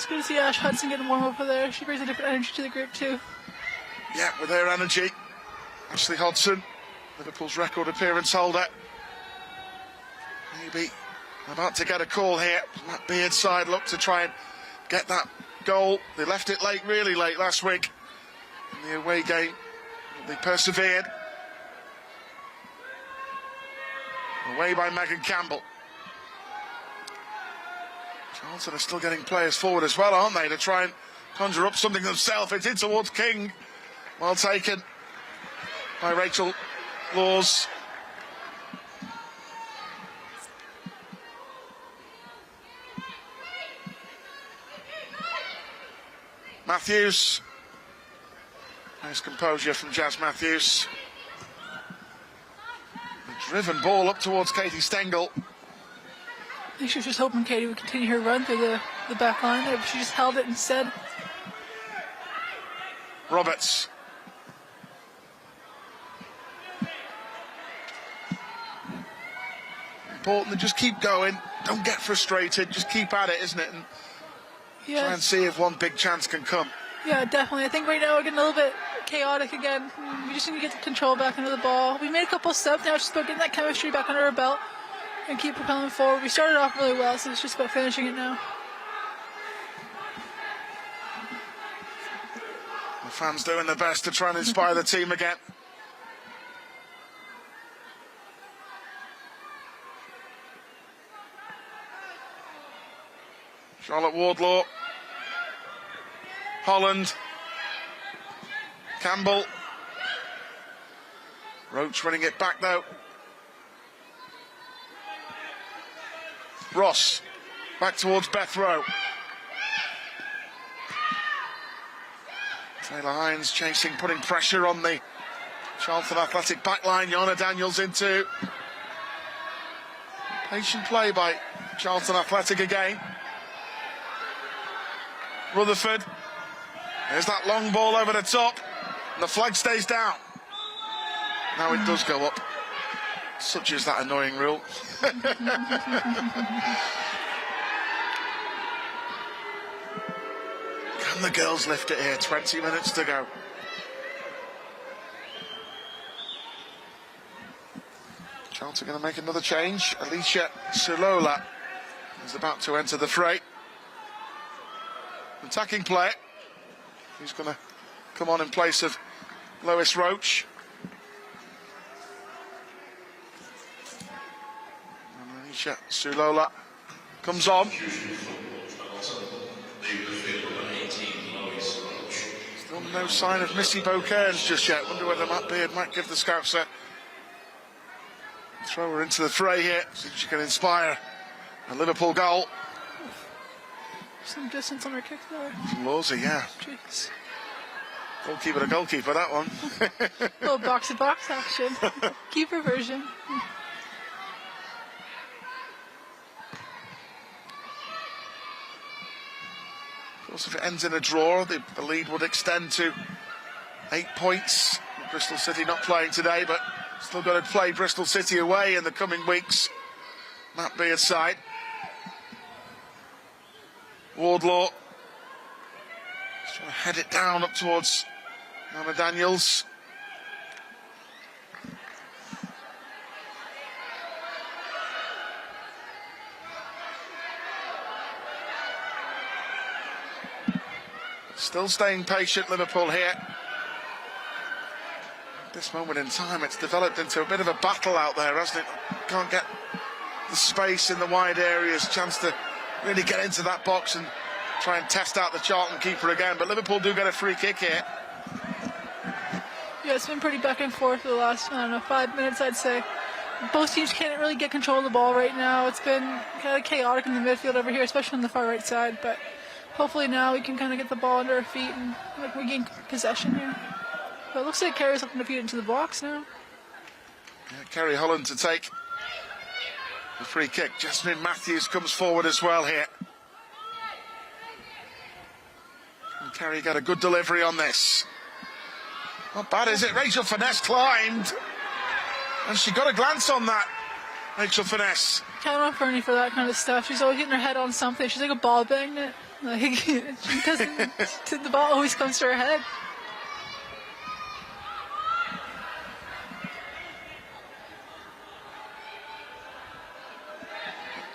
It's good to see Ash Hudson getting warm up over there. She brings a different energy to the group too. Yeah, with her energy. Ashley Hodgson, Liverpool's record appearance holder. Maybe about to get a call here. Matt Beard's side look to try and get that goal. They left it late, really late last week in the away game. They persevered. Away by Megan Campbell. Charlton are still getting players forward as well, aren't they, to try and conjure up something themselves. It's in towards King. Well taken by Rachel Laws. Matthews. Nice composure from Jazz Matthews. A driven ball up towards Katie Stengel. I think she was just hoping Katie would continue her run through the back line there, but she just held it instead. Roberts. Important to just keep going. Don't get frustrated. Just keep at it, isn't it? And try and see if one big chance can come. Yeah, definitely. I think right now we're getting a little bit chaotic again. We just need to get the control back into the ball. We made a couple of steps. Now it's just about getting that chemistry back under our belt and keep propelling forward. We started off really well, so it's just about finishing it now. The fans doing their best to try and inspire the team again. Charlotte Wardlaw. Holland. Campbell. Roach winning it back though. Ross. Back towards Beth Rowe. Taylor Hines chasing, putting pressure on the Charlton Athletic backline. Yana Daniels into patient play by Charlton Athletic again. Rutherford. There's that long ball over the top. And the flag stays down. Now it does go up. Such is that annoying rule. Can the girls lift it here? 20 minutes to go. Charlton going to make another change. Alicia Sulola is about to enter the fray. Attacking player. He's going to come on in place of Lois Roach. And Alicia Sulola comes on. Still no sign of Missy Beaucairns just yet. Wonder whether Matt Beard might give the Scouser throw her into the fray here, see if she can inspire a Liverpool goal. Some distance on her kick there. From Lawsey, yeah. Jeez. Goalkeeper to goalkeeper, that one. Little box-to-box action. Keeper version. Of course, if it ends in a draw, the lead would extend to 8 points. Bristol City not playing today, but still got to play Bristol City away in the coming weeks. Matt Beard's side. Wardlaw. Just trying to head it down up towards Anna Daniels. Still staying patient, Liverpool here. At this moment in time, it's developed into a bit of a battle out there, hasn't it? Can't get the space in the wide areas, chance to really get into that box and try and test out the Charlton keeper again. But Liverpool do get a free kick here. Yeah, it's been pretty back and forth for the last, 5 minutes, I'd say. Both teams can't really get control of the ball right now. It's been kind of chaotic in the midfield over here, especially on the far right side. But hopefully now we can kind of get the ball under our feet and regain possession here. But it looks like Carrie's looking to feed into the box now. Yeah, Carrie Holland to take the free kick. Jasmine Matthews comes forward as well here. And Carrie got a good delivery on this. Not bad, is it? Rachel Finesse climbed. And she got a glance on that, Rachel Finesse. Can't run Fernie for that kind of stuff. She's always getting her head on something. She's like a ball magnet. Like, because the ball always comes to her head.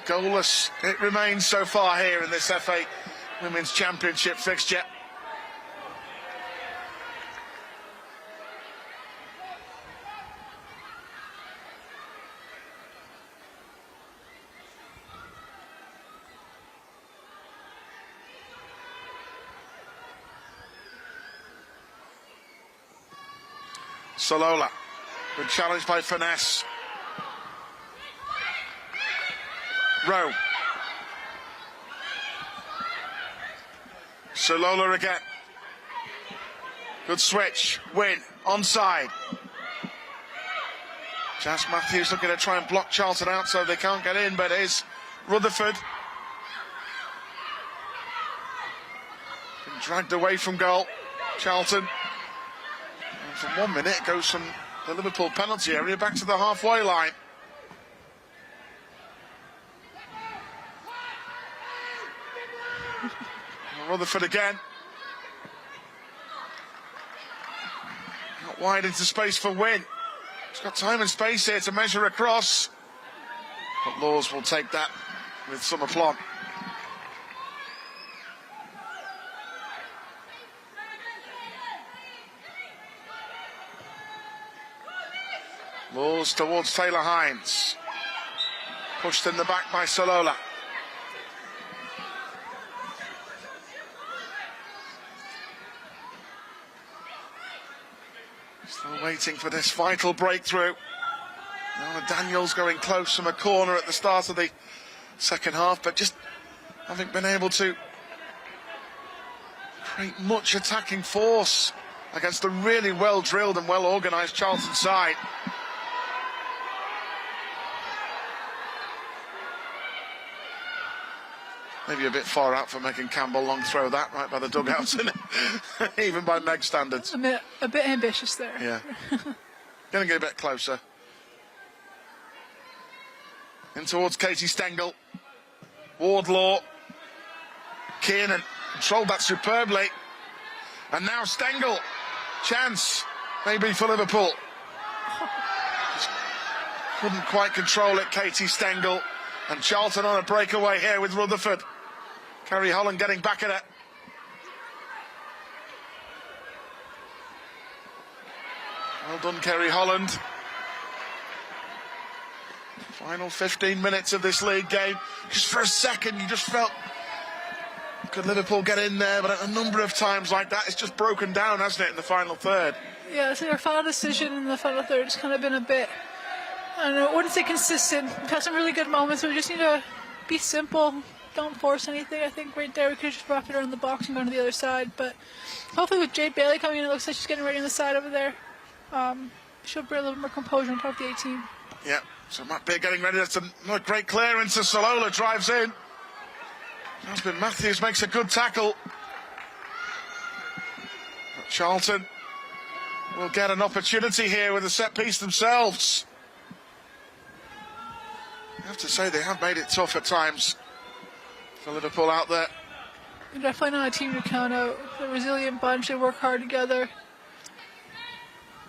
Goalless it remains so far here in this FA Women's Championship fixture. Salola, good challenge by Finesse. Rowe. Salola again. Good switch. Win. Onside. Jas Matthews looking to try and block Charlton out so they can't get in, but it is Rutherford. Been dragged away from goal. Charlton. And for 1 minute it goes from the Liverpool penalty area back to the halfway line. Rutherford again. Not wide into space for Wynne. He's got time and space here to measure across. But Laws will take that with some aplomb. Laws towards Taylor Hines. Pushed in the back by Salola. Still waiting for this vital breakthrough. Now Daniels going close from a corner at the start of the second half, but just haven't been able to create much attacking force against a really well-drilled and well-organised Charlton side. Maybe a bit far out for Megan Campbell, long throw that right by the dugouts, isn't it? Even by Meg standards. A bit ambitious there. Yeah. Going to get a bit closer. In towards Katie Stengel. Wardlaw. Kiernan controlled that superbly. And now Stengel. Chance, maybe for Liverpool. Just couldn't quite control it, Katie Stengel. And Charlton on a breakaway here with Rutherford. Carrie Holland getting back at it. Well done, Carrie Holland. Final 15 minutes of this league game. Just for a second, you just felt, could Liverpool get in there? But a number of times like that, it's just broken down, hasn't it, in the final third? Yeah, so our final decision in the final third has kind of been a bit, I don't know, I wouldn't say consistent. We've had some really good moments, but we just need to be simple. Don't force anything. I think right there we could just wrap it around the box and go to the other side. But hopefully with Jade Bailey coming in, it looks like she's getting ready on the side over there. She'll bring a little more composure on top of the 18. Yeah, so Matt Beer getting ready. That's a great clearance as Salola drives in. Jasmine Matthews makes a good tackle. But Charlton will get an opportunity here with a set piece themselves. I have to say they have made it tough at times for Liverpool out there. They're definitely not a team to count out. They're a resilient bunch. They work hard together.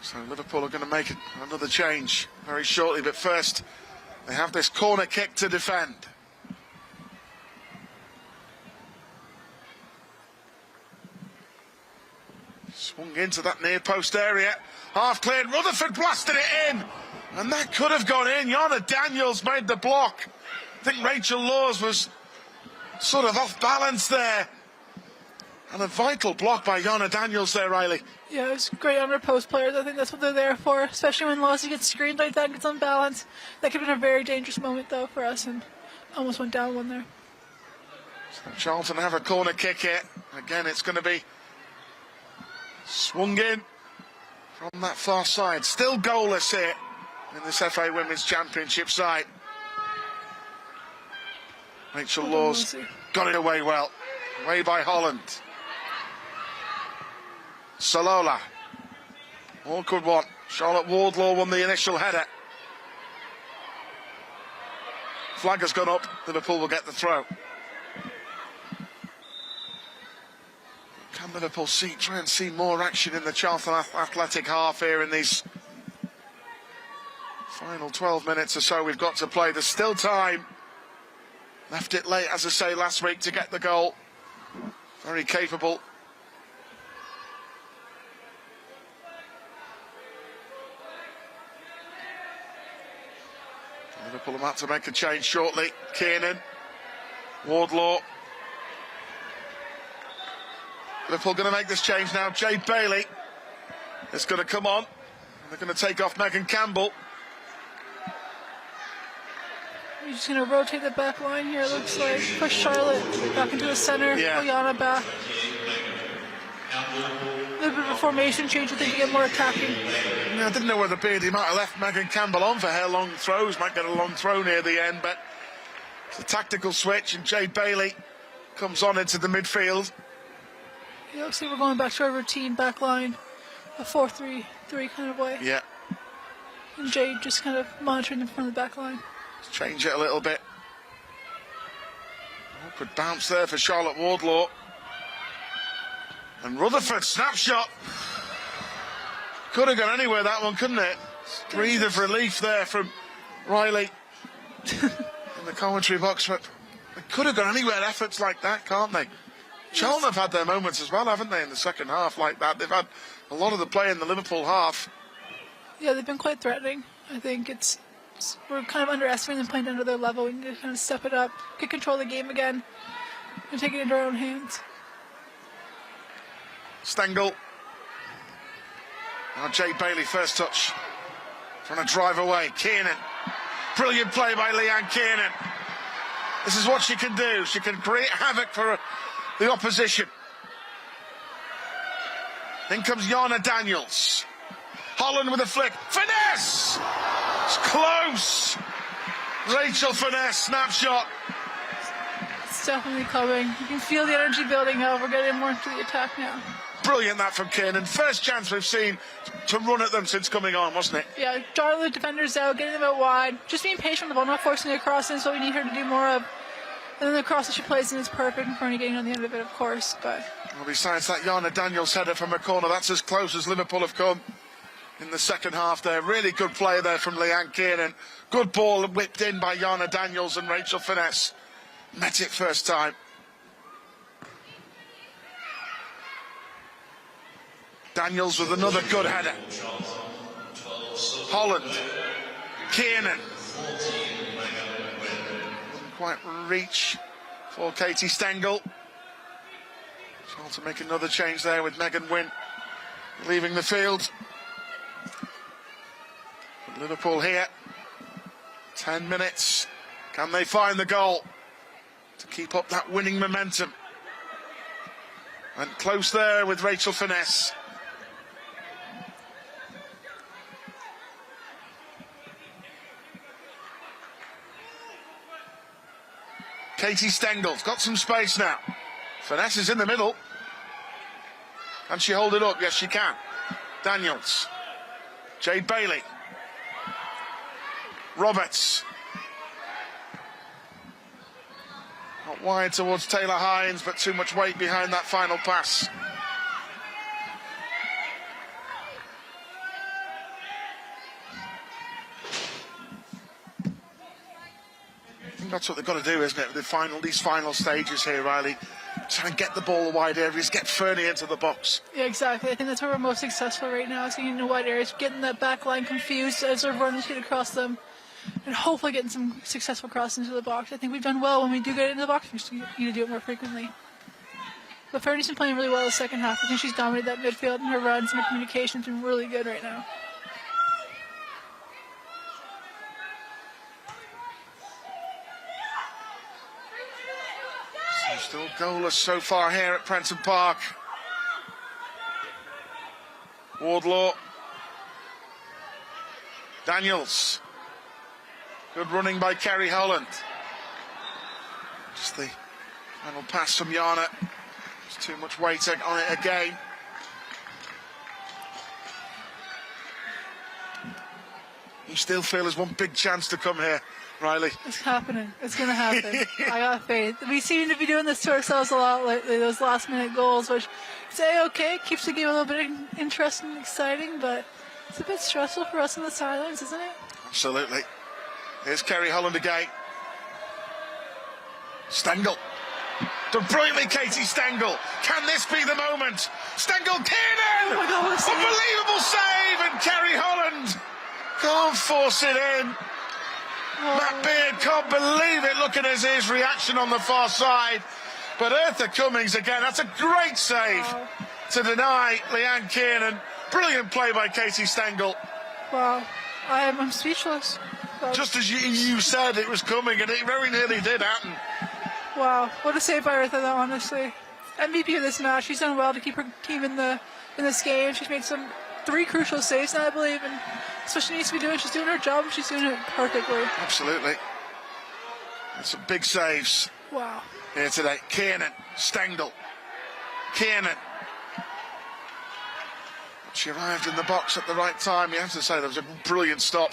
So Liverpool are going to make another change very shortly, but first they have this corner kick to defend. Swung into that near post area. Half cleared. Rutherford blasted it in. And that could have gone in. Yana Daniels made the block. I think Rachel Laws was sort of off balance there. And a vital block by Yana Daniels there, Riley. Yeah, it was great under post players. I think that's what they're there for, especially when Laws gets screened like that and gets unbalanced. That could have been a very dangerous moment, though, for us, and almost went down one there. So Charlton have a corner kick here. Again, it's going to be swung in from that far side. Still goalless here in this FA Women's Championship side. Rachel Laws got it away well. Away by Holland. Salola. Awkward one. Charlotte Wardlaw won the initial header. Flag has gone up. Liverpool will get the throw. Can Liverpool try and see more action in the Charlton Athletic half here in these final 12 minutes or so we've got to play? There's still time. Left it late, as I say, last week to get the goal. Very capable. Liverpool about to make a change shortly. Kiernan, Wardlaw. Liverpool going to make this change now. Jay Bailey is going to come on. They're going to take off Megan Campbell. He's just going to rotate the back line here, it looks like. Push Charlotte back into the center. Yeah. Oyana back. A little bit of a formation change, I think, to get more attacking. Yeah, I didn't know whether Beardy might have left Megan Campbell on for her long throws. Might get a long throw near the end, but it's a tactical switch, and Jay Bailey comes on into the midfield. It looks like we're going back to our routine back line, a 4-3-3 kind of way. Yeah. And Jay just kind of monitoring them from the back line. Let's change it a little bit. Awkward bounce there for Charlotte Wardlaw. And Rutherford, snapshot. Could have gone anywhere, that one, couldn't it? Breathe of relief there from Riley in the commentary box. But they could have gone anywhere, efforts like that, can't they? Charlton have had their moments as well, haven't they, in the second half like that? They've had a lot of the play in the Liverpool half. Yeah, they've been quite threatening. I think we're kind of underestimating them playing down to their level. We need to kind of step it up, get control of the game again, and take it into our own hands. Stengel. Now Jay Bailey, first touch. Trying to drive away. Kiernan. Brilliant play by Leanne Kiernan. This is what she can do. She can create havoc for the opposition. Then comes Yana Daniels. Holland with a flick. Finesse! It's close. Rachel Finesse, snapshot. It's definitely coming. You can feel the energy building up. We're getting more into the attack now. Brilliant that from Kiernan. First chance we've seen to run at them since coming on, wasn't it? Yeah, drawing the defenders out, getting them out wide. Just being patient with the ball, not forcing it across is what we need her to do more of. And then the cross that she plays in is perfect, and Fernie getting on the end of it, of course. But well, besides that Yana Daniels header from a corner, that's as close as Liverpool have come in the second half there. Really good play there from Leanne Kiernan. Good ball whipped in by Yana Daniels, and Rachel Finesse met it first time. Daniels with another good header. Holland. Kiernan. Didn't quite reach for Katie Stengel. Charlton make another change there with Megan Wynn leaving the field. But Liverpool here. 10 minutes. Can they find the goal to keep up that winning momentum? And close there with Rachel Finesse. Katie Stengel's got some space now. Finesse is in the middle. Can she hold it up? Yes, she can. Daniels. Jay Bailey. Roberts. Not wide towards Taylor Hines, but too much weight behind that final pass. That's what they've got to do, isn't it? These final stages here, Riley. Try and get the ball in wide areas, get Fernie into the box. yeah, exactly. I think that's where we're most successful right now, is getting into wide areas, getting that back line confused as they're running straight across them, and hopefully getting some successful crosses into the box. I think we've done well when we do get into the box. We just need to do it more frequently. But Fernie's been playing really well the second half. I think she's dominated that midfield, and her runs and her communication's been really good right now. Still goalless so far here at Prenton Park. Wardlaw. Daniels. Good running by Carrie Holland. Just the final pass from Yana. There's too much weight on it again. You still feel there's one big chance to come here Riley. It's happening. It's going to happen. I got faith. We seem to be doing this to ourselves a lot lately, those last-minute goals, which say, okay, keeps the game a little bit interesting and exciting, but it's a bit stressful for us on the sidelines, isn't it? Absolutely. Here's Carrie Holland again. Stengel. Done brilliantly, Katie Stengel. Can this be the moment? Stengel, Kiernan! Oh my God, what a save. Unbelievable save, and Carrie Holland can't force it in. Matt Beard can't believe it, looking at his reaction on the far side. But Eartha Cummings again, that's a great save to deny Leanne Kiernan. Brilliant play by Katie Stengel. Wow, I'm speechless. Just as you said it was coming, and it very nearly did happen. Wow, what a save by Eartha, though, honestly. MVP of this match. She's done well to keep her team in this game. She's made 3 crucial saves now, I believe, and that's what she needs to be doing. She's doing her job, and she's doing it perfectly. Absolutely. And some big saves. Wow. Here today. Kiernan, Stengel. Kiernan. She arrived in the box at the right time. You have to say there was a brilliant stop.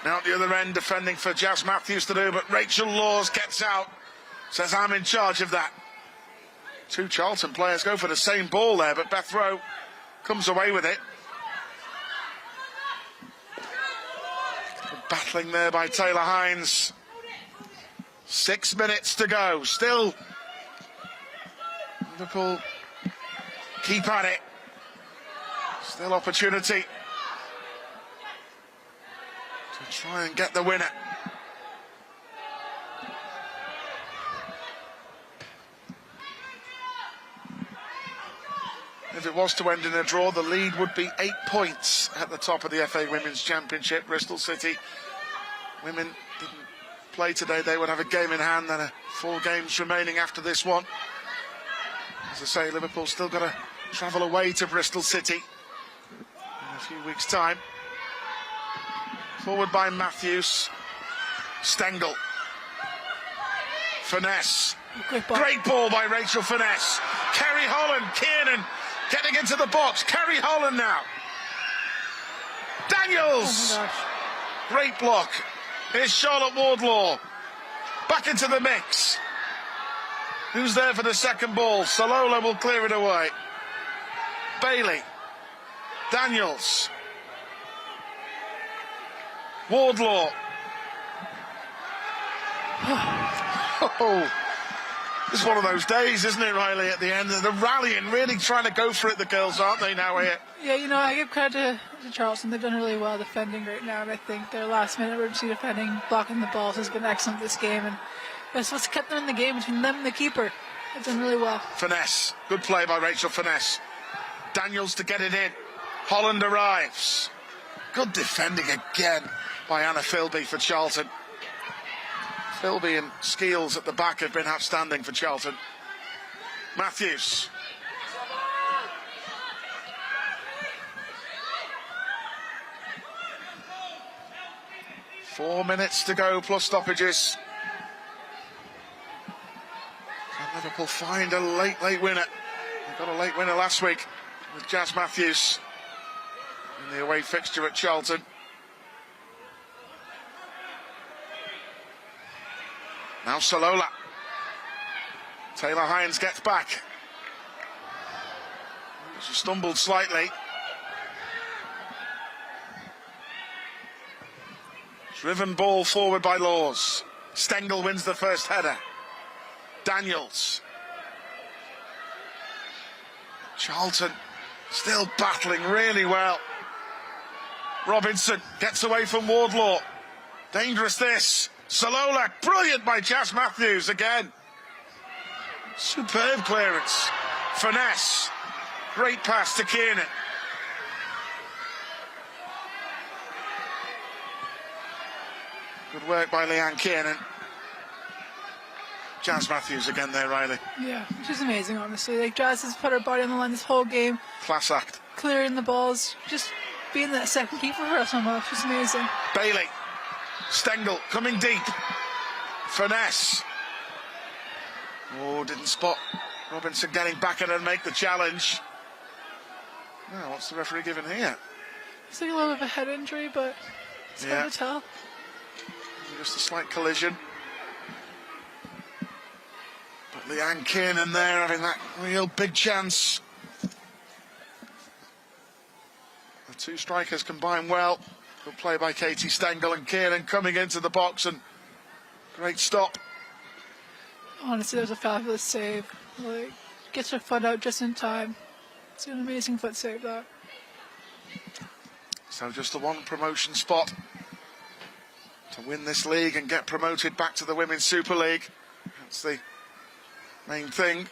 Now at the other end, defending for Jazz Matthews to do, but Rachel Laws gets out. Says, I'm in charge of that. 2 Charlton players go for the same ball there, but Beth Rowe comes away with it. Battling there by Taylor Hines. 6 minutes to go. Still, Liverpool keep at it. Still opportunity to try and get the winner. If it was to end in a draw, the lead would be 8 points at the top of the FA Women's Championship. Bristol City women didn't play today. They would have a game in hand and 4 games remaining after this one. As I say, Liverpool still got to travel away to Bristol City in a few weeks' time. Forward by Matthews. Stengel. Finesse. Great ball by Rachel Finesse. Carrie Holland, Kiernan getting into the box. Carrie Holland now. Daniels. Oh my gosh. Great block. Here's Charlotte Wardlaw. Back into the mix. Who's there for the second ball? Salola will clear it away. Bailey. Daniels. Wardlaw. Oh. This is one of those days, isn't it, Riley, at the end? They're rallying, really trying to go for it, the girls, aren't they, now here? Yeah, you know, I give credit to Charlton. They've done really well defending right now, and I think their last-minute emergency defending, blocking the balls, has been excellent this game, and that's what's kept them in the game between them and the keeper. They've done really well. Finesse. Good play by Rachel Finesse. Daniels to get it in. Holland arrives. Good defending again by Anna Philby for Charlton. Philby and Skeels at the back have been outstanding for Charlton. Matthews. Four minutes to go plus stoppages. Can Liverpool find a late winner? They got a late winner last week with Jazz Matthews in the away fixture at Charlton. Now Salola. Taylor Hines gets back. She stumbled slightly. Driven ball forward by Laws. Stengel wins the first header. Daniels. Charlton still battling really well. Robinson gets away from Wardlaw. Dangerous this. Salola, brilliant by Jazz Matthews again. Superb clearance. Finesse. Great pass to Kiernan. Good work by Leanne Kiernan. Jazz Matthews again there, Riley. Yeah, which is amazing, honestly. Like, Jazz has put her body on the line this whole game. Class act. Clearing the balls, just being that second keeper for us somehow. She's amazing. Bailey. Stengel coming deep. Finesse. Oh, didn't spot Robinson getting back at her and make the challenge. Now, what's the referee giving here? It's like a little bit of a head injury, but it's hard to tell. Just a slight collision. But Leanne Kiernan there having that real big chance. The two strikers combine well. Good play by Katie Stengel, and Kiernan coming into the box, and great stop. Honestly, that was a fabulous save. Like, gets her foot out just in time. It's an amazing foot save, that. So just the one promotion spot to win this league and get promoted back to the Women's Super League. That's the main thing. And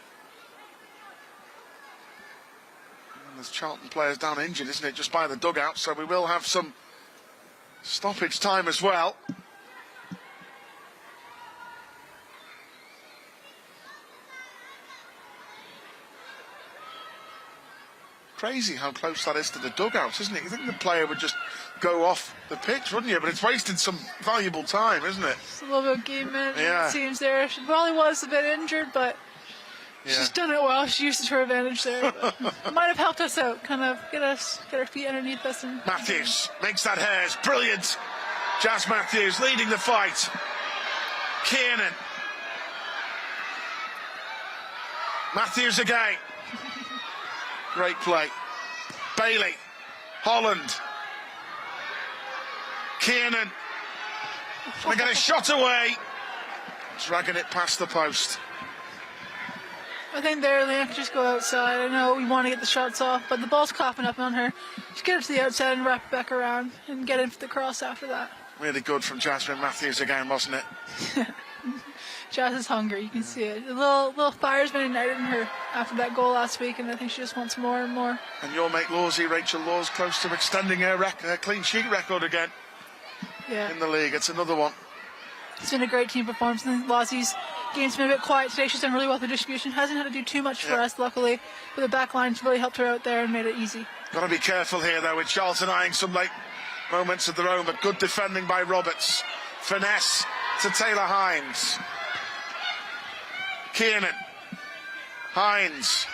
there's Charlton players down injured, isn't it, just by the dugout, so we will have some stoppage time as well. Crazy how close that is to the dugout, isn't it? You think the player would just go off the pitch, wouldn't you? But it's wasted some valuable time, isn't it? It's a little bit of game management, it seems there. She probably was a bit injured, but she's done it well. She used it to her advantage there. It might have helped us out, kind of get her feet underneath us. And Matthews makes that hair. Brilliant. Jazz Matthews leading the fight. Kiernan. Matthews again. Great play. Bailey. Holland. Kiernan. Trying to get a shot away. Dragging it past the post. I think there, Leanne could just go outside. I know we want to get the shots off, but the ball's coughing up on her. Just get it to the outside and wrap it back around and get in for the cross after that. Really good from Jasmine Matthews again, wasn't it? Jazz is hungry, you can see it. A little fire's been ignited in her after that goal last week, and I think she just wants more and more. And your mate Lawsy, Rachel Laws, close to extending her clean sheet record again in the league. It's another one. It's been a great team performance. I think Lossie's game's been a bit quiet today. She's done really well with the distribution. Hasn't had to do too much for us, luckily. But the back line's really helped her out there and made it easy. Got to be careful here, though, with Charlton eyeing some late moments of their own, but good defending by Roberts. Finesse to Taylor Hines. Kiernan. Hines.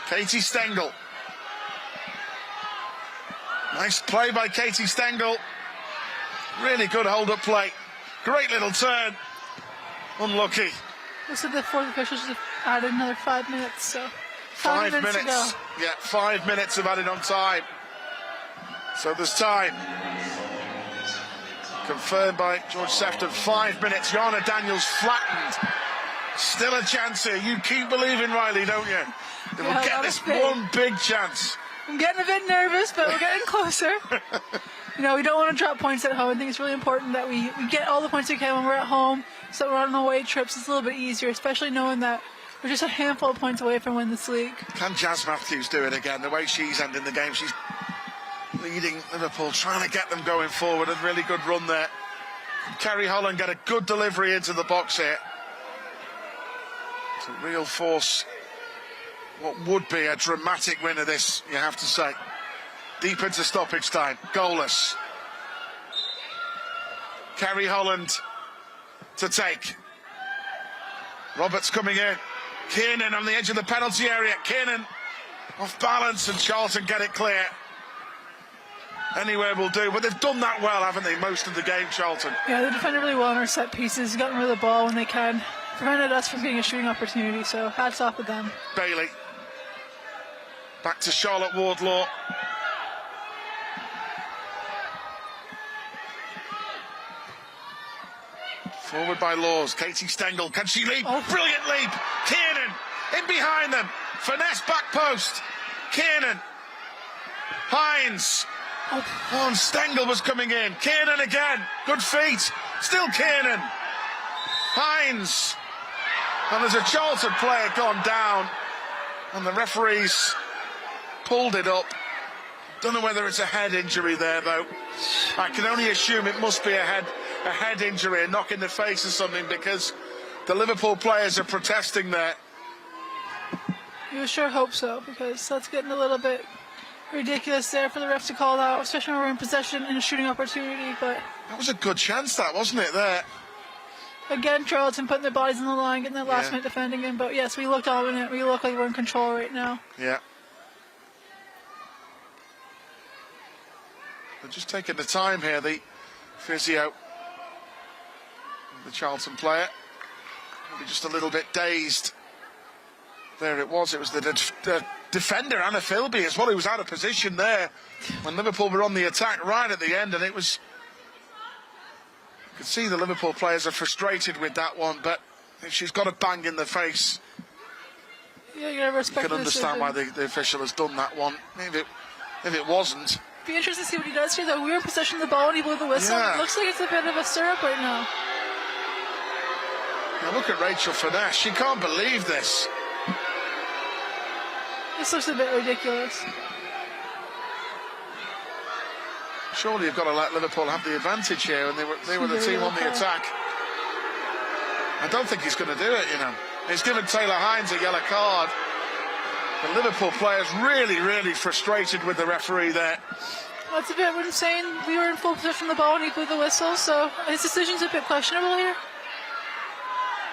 Katie Stengel. Nice play by Katie Stengel. Really good hold-up play. Great little turn. Unlucky. Looks like the fourth officials have added another 5 minutes, so 5 minutes to go. Yeah, 5 minutes of added on time. So there's time. Confirmed by George Sefton. 5 minutes. Jana Daniels flattened. Still a chance here. You keep believing, Riley, don't you? They will get this one big chance. I'm getting a bit nervous, but we're getting closer. You know, we don't want to drop points at home. I think it's really important that we get all the points we can when we're at home, so we're on away trips. It's a little bit easier, especially knowing that we're just a handful of points away from winning this league. Can Jazz Matthews do it again? The way she's ending the game, she's leading Liverpool, trying to get them going forward. A really good run there. Carrie Holland got a good delivery into the box here. It's a real force. What would be a dramatic win of this, you have to say. Deep into stoppage time, goalless. Carrie Holland to take. Roberts coming in. Kiernan on the edge of the penalty area. Kiernan off balance, and Charlton get it clear. Anywhere will do, but they've done that well, haven't they, most of the game, Charlton? Yeah, they defended really well on our set pieces, gotten rid of the ball when they can. Prevented us from getting a shooting opportunity, so hats off with them. Bailey. Back to Charlotte Wardlaw. Forward by Laws. Katie Stengel. Can she leap? Oh. Brilliant leap. Kiernan in behind them. Finesse back post. Kiernan. Hines. Oh, and Stengel was coming in. Kiernan again. Good feet. Still Kiernan. Hines. And there's a Charlton player gone down. And the referees pulled it up. Don't know whether it's a head injury there, though. I can only assume it must be a head injury, a knock in the face or something, because the Liverpool players are protesting there. You sure hope so, because that's getting a little bit ridiculous there for the refs to call out, especially when we're in possession in a shooting opportunity. But that was a good chance, that, wasn't it, there? Again, Charlton putting their bodies on the line, getting that last minute defending him. But yes, we look dominant. We look like we're in control right now. Yeah. They're just taking the time here. The physio, the Charlton player, maybe just a little bit dazed. There it was the defender, Anna Philby, as well, who was out of position there when Liverpool were on the attack right at the end, and it was... You could see the Liverpool players are frustrated with that one, but if she's got a bang in the face, yeah, you gotta respect. You can understand why the official has done that one. If it wasn't. Be interesting to see what he does here, though. We were in possession of the ball and he blew the whistle. Yeah. It looks like it's a bit of a stir-up right now. Now look at Rachel Finesse. She can't believe this. This looks a bit ridiculous. Surely you've got to let Liverpool have the advantage here, and they were the team on the attack. I don't think he's going to do it, you know. He's given Taylor Hines a yellow card. The Liverpool players really, really frustrated with the referee there. Well, it's a bit insane. We were in full possession of the ball and he blew the whistle, so his decision's a bit questionable here.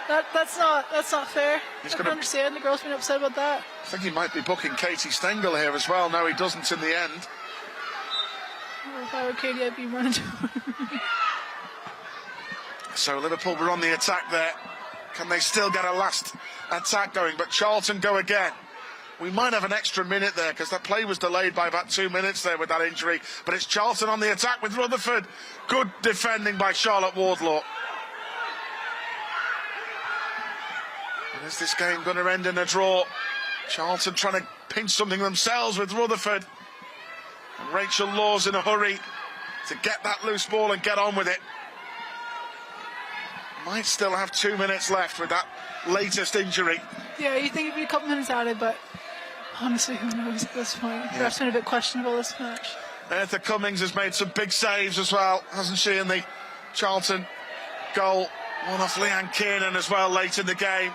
That's not fair. I can understand the girl's been upset about that. I think he might be booking Katie Stengel here as well. No, he doesn't in the end. Well, if I were Katie, I'd be running to her. So Liverpool were on the attack there. Can they still get a last attack going? But Charlton go again. We might have an extra minute there because that play was delayed by about 2 minutes there with that injury. But it's Charlton on the attack with Rutherford. Good defending by Charlotte Wardlaw. And is this game going to end in a draw? Charlton trying to pinch something themselves with Rutherford. And Rachel Law's in a hurry to get that loose ball and get on with it. Might still have 2 minutes left with that latest injury. Yeah, you think it'd be a couple minutes added, but honestly, who knows at this point? Yeah. That's been a bit questionable this match. Eartha Cummings has made some big saves as well, hasn't she, in the Charlton goal. One off Leanne Kiernan as well late in the game.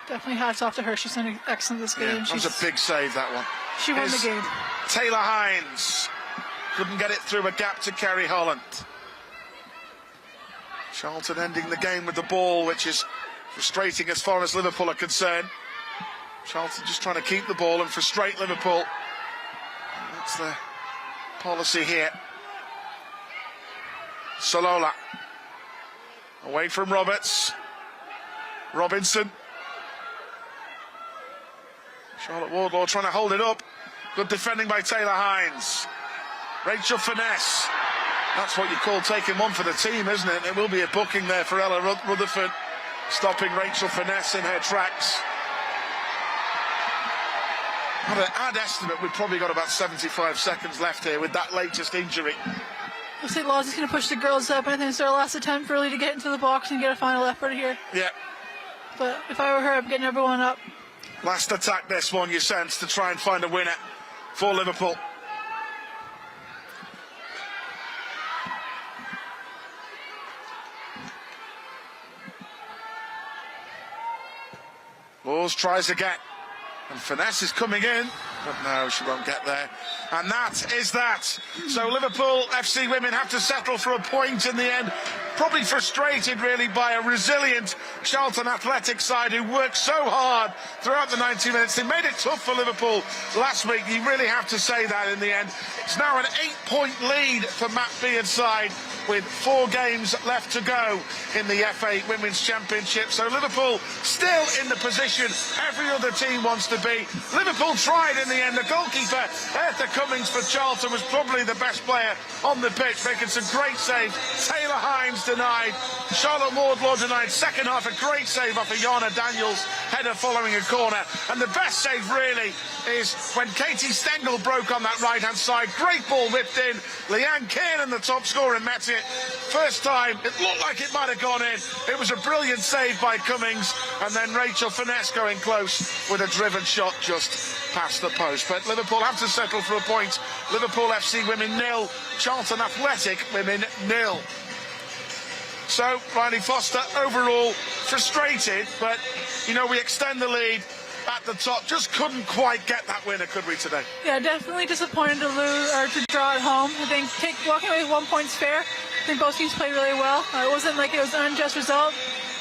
Definitely hats off to her. She's done excellent this game. Yeah, that was a big save, that one. She won the game. Taylor Hines couldn't get it through a gap to Carrie Holland. Charlton ending the game with the ball, which is frustrating as far as Liverpool are concerned. Charlton just trying to keep the ball and frustrate Liverpool. That's the policy here. Salola. Away from Roberts. Robinson. Charlotte Wardlaw trying to hold it up. Good defending by Taylor Hines. Rachel Finesse. That's what you call taking one for the team, isn't it? It will be a booking there for Ella Rutherford, stopping Rachel Finesse in her tracks. I'd estimate we've probably got about 75 seconds left here with that latest injury. Looks like Laws is going to push the girls up. I think it's their last attempt really to get into the box and get a final effort here. Yeah. But if I were her, I'm getting everyone up. Last attack, this one, you sense, to try and find a winner for Liverpool. Laws tries again, and Finesse is coming in, but no, she won't get there. And that is that. So Liverpool FC women have to settle for a point in the end. Probably frustrated, really, by a resilient Charlton Athletic side who worked so hard throughout the 90 minutes. They made it tough for Liverpool last week. You really have to say that in the end. It's now an 8-point lead for Matt Beard's side with 4 games left to go in the FA Women's Championship. So Liverpool still in the position every other team wants to be. Liverpool tried in the end. The goalkeeper, Eartha Cummings for Charlton, was probably the best player on the pitch, making some great saves. Taylor Hines denied. Charlotte Wardlaw denied. Second half, a great save off of Jana Daniels, header following a corner. And the best save, really, is when Katie Stengel broke on that right-hand side. Great ball whipped in. Leanne Kiernan, the top scorer, met it. First time, it looked like it might have gone in. It was a brilliant save by Cummings. And then Rachel Finesse going close with a driven shot just past the post. But Liverpool have to settle for a point. Liverpool FC women 0, Charlton Athletic women 0. So, Riley Foster, overall frustrated, but, you know, we extend the lead at the top. Just couldn't quite get that winner, could we, today? Yeah, definitely disappointed to lose or to draw at home. I think walking away with 1 point's fair. I think both teams played really well. It wasn't like it was an unjust result.